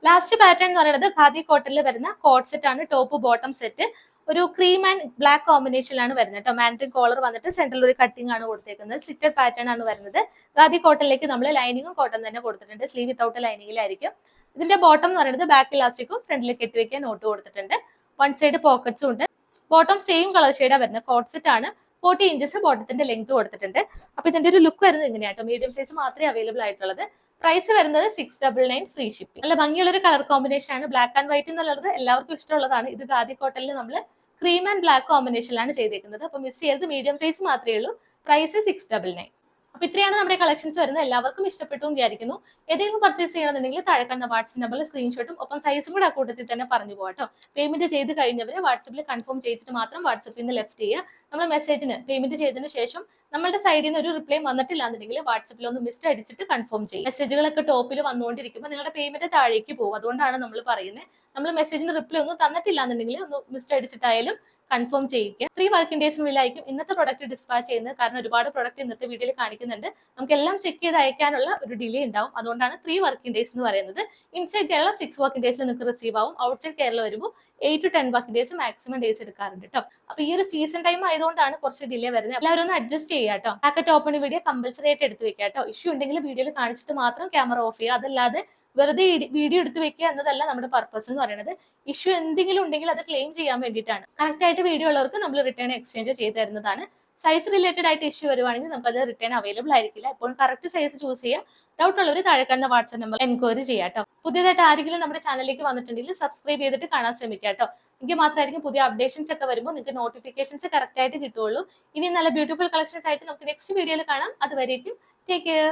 ലാസ്റ്റ് പാറ്റേൺ എന്ന് പറയുന്നത് ഖാദി കോട്ടണിൽ വരുന്ന കോട്ട് സെറ്റ് ആണ്. ടോപ്പ് ബോട്ടം സെറ്റ് ഒരു ക്രീം ആൻഡ് ബ്ലാക്ക് കോമ്പിനേഷനിലാണ് വരുന്നത് കേട്ടോ. മാൻഡ്രിൻ കോളർ വന്നിട്ട് സെൻട്രൽ ഒരു കട്ടിംഗ് ആണ് കൊടുത്തേക്കുന്നത്. സ്ലിറ്റഡ് പാറ്റേൺ ആണ് വരുന്നത്. ഖാദി കോട്ടണിലേക്ക് നമ്മൾ ലൈനിങ്ങും കോട്ടൺ തന്നെ കൊടുത്തിട്ടുണ്ട്. സ്ലീവ് വിത്തൗട്ട് ലൈനിങ്ങിലായിരിക്കും. ഇതിന്റെ ബോട്ടം എന്ന് പറയുന്നത് ബാക്ക് ഇലാസ്റ്റിക്കും ഫ്രണ്ടിൽ കെട്ടിവെക്കാൻ നോട്ട് കൊടുത്തിട്ടുണ്ട്. വൺ സൈഡ് പോക്കറ്റ്സും ഉണ്ട്. ബോട്ടം സെയിം കളർ ഷെയ്ഡാണ് വരുന്നത്. കോട്ട് സെറ്റ് ആണ്. 40 ഇഞ്ചസ് ബോട്ടത്തിന്റെ ലെങ്ത് കൊടുത്തിട്ടുണ്ട്. അപ്പൊ ഇതിന്റെ ഒരു ലുക്ക് വരുന്നത് ഇങ്ങനെയാട്ടോ. മീഡിയം സൈസ് മാത്രമേ അവൈലബിൾ ആയിട്ടുള്ളത്. പ്രൈസ് വരുന്നത് 699 ഫ്രീ ഷിപ്പിംഗ്. നല്ല ഭംഗിയുള്ള ഒരു കളർ കോമ്പിനേഷൻ ആണ്. ബ്ലാക്ക് ആൻഡ് വൈറ്റ് എന്നുള്ളത് എല്ലാവർക്കും ഇഷ്ടമുള്ളതാണ്. ഇത് ഖാദി കോട്ടണിൽ നമ്മൾ ക്രീം ആൻഡ് ബ്ലാക്ക് കോമ്പിനേഷനിലാണ് ചെയ്തേക്കുന്നത്. അപ്പൊ മിസ് ചെയ്യരുത്. മീഡിയം സൈസ് മാത്രമേ ഉള്ളൂ. പ്രൈസ് 699. അപ്പൊ ഇത്രയാണ് നമ്മുടെ കളക്ഷൻസ് വരുന്നത്. എല്ലാവർക്കും ഇഷ്ടപ്പെട്ടു എന്ന് വിചാരിക്കുന്നു. ഏതെങ്കിലും പർച്ചേസ് ചെയ്യണമെന്നുണ്ടെങ്കിൽ താഴെ കാണുന്ന വാട്സ്ആപ്പ് നമ്പറിൽ സ്ക്രീൻഷോട്ടും ഒപ്പം സൈസും കൂടെ അക്കൂട്ടത്തിൽ തന്നെ പറഞ്ഞു പോകാട്ടോ. പേയ്മെന്റ് ചെയ്ത് കഴിഞ്ഞവരെ വാട്സ്ആപ്പിൽ കൺഫേം ചെയ്തിട്ട് മാത്രം വാട്സ്ആപ്പിൽ നിന്ന് ലെഫ്റ്റ് ചെയ്യുക. നമ്മൾ മെസ്സേജിന് പേയ്മെന്റ് ചെയ്തതിന് ശേഷം നമ്മളുടെ സൈഡിൽ നിന്ന് ഒരു റിപ്ലൈ വന്നിട്ടില്ല എന്നുണ്ടെങ്കിൽ വാട്സ്ആപ്പിൽ ഒന്ന് മിസ്ഡ് അടിച്ചിട്ട് കൺഫേം ചെയ്യും. മെസ്സേജുകളൊക്കെ ടോപ്പിൽ വന്നുകൊണ്ടിരിക്കുമ്പോൾ നിങ്ങളുടെ പേയ്മെന്റ് താഴേക്ക് പോകും. അതുകൊണ്ടാണ് നമ്മൾ പറയുന്നത്. നമ്മൾ മെസ്സേജിന് റിപ്ലൈ ഒന്നും തന്നിട്ടില്ല എന്നുണ്ടെങ്കിൽ ഒന്ന് മിസ്ഡ് അടിച്ചിട്ടായാലും കൺഫേം ചെയ്യിക്കുക. 3 വർക്കിംഗ് ഡേയ്സിനുള്ളിലായിരിക്കും ഇന്നത്തെ പ്രൊഡക്റ്റ് ഡിസ്പാച്ച് ചെയ്യുന്നത്. കാരണം ഒരുപാട് പ്രൊഡക്റ്റ് ഇന്നത്തെ വീഡിയോയിൽ കാണിക്കുന്നുണ്ട്. നമുക്ക് എല്ലാം ചെക്ക് ചെയ്ത് അയക്കാനുള്ള ഒരു ഡിലേ ഉണ്ടാവും. അതുകൊണ്ടാണ് 3 വർക്കിംഗ് ഡേയ്സ് എന്ന് പറയുന്നത്. ഇൻസൈഡ് കേരള 6 വർക്കിംഗ് ഡേയ്സിൽ നിങ്ങൾക്ക് റിസീവ് ആവും. ഔട്ട്സൈഡ് കേരള വരുമ്പോൾ 8 to 10 working days maximum days എടുക്കാറുണ്ട് കേട്ടോ. അപ്പൊ ഈ ഒരു സീസൺ ടൈം ആയതുകൊണ്ടാണ് കുറച്ച് ഡിലേ വരുന്നത്. എല്ലാവരും ഒന്ന് അഡ്ജസ്റ്റ് ചെയ്യുക കേട്ടോ. പാക്കറ്റ് ഓപ്പൺ വീഡിയോ കമ്പൽസറി ആയിട്ട് എടുത്ത് വെക്കുക കേട്ടോ. ഇഷ്യൂ ഉണ്ടെങ്കിൽ വീഡിയോയിൽ കാണിച്ചിട്ട് മാത്രം ക്യാമറ ഓഫ് ചെയ്യുക. അതല്ലാതെ വെറുതെ വീഡിയോ എടുത്ത് വെക്കുക എന്നതല്ല നമ്മുടെ പർപ്പസ് എന്ന് പറയുന്നത്. ഇഷ്യൂ എന്തെങ്കിലും ഉണ്ടെങ്കിൽ അത് ക്ലെയിം ചെയ്യാൻ വേണ്ടിയിട്ടാണ്. കറക്റ്റ് ആയിട്ട് വീഡിയോ ഉള്ളവർക്ക് നമ്മൾ റിട്ടേൺ എക്സ്ചേഞ്ച് ചെയ്ത് തരുന്നതാണ്. സൈസ് റിലേറ്റഡ് ആയിട്ട് ഇഷ്യൂ വരുവാണെങ്കിൽ നമുക്ക് അത് റിട്ടേൺ അവൈലബിൾ ആയിരിക്കില്ല. എപ്പോഴും കറക്റ്റ് സൈസ് ചൂസ് ചെയ്യുക. ഡൗട്ട് ഉള്ളവർ താഴെ കാണുന്ന വാട്സ്ആപ്പ് നമ്പർ എൻക്വയറി ചെയ്യാം കേട്ടോ. പുതിയതായിട്ട് ആരെങ്കിലും നമ്മുടെ ചാനലിലേക്ക് വന്നിട്ടുണ്ടെങ്കിൽ സബ്സ്ക്രൈബ് ചെയ്തിട്ട് കാണാൻ ശ്രമിക്കുക കേട്ടോ. എങ്കിൽ മാത്രമായിരിക്കും പുതിയ അപ്ഡേഷൻസ് ഒക്കെ വരുമ്പോൾ നിങ്ങൾക്ക് നോട്ടിഫിക്കേഷൻസ് കറക്റ്റ് ആയിട്ട് കിട്ടുള്ളൂ. ഇനി നല്ല ബ്യൂട്ടിഫുൾ കളക്ഷൻസ് ആയിട്ട് നമുക്ക് നെക്സ്റ്റ് വീഡിയോയിൽ കാണാം. അതുവരേക്കും ടേക്ക് കെയർ.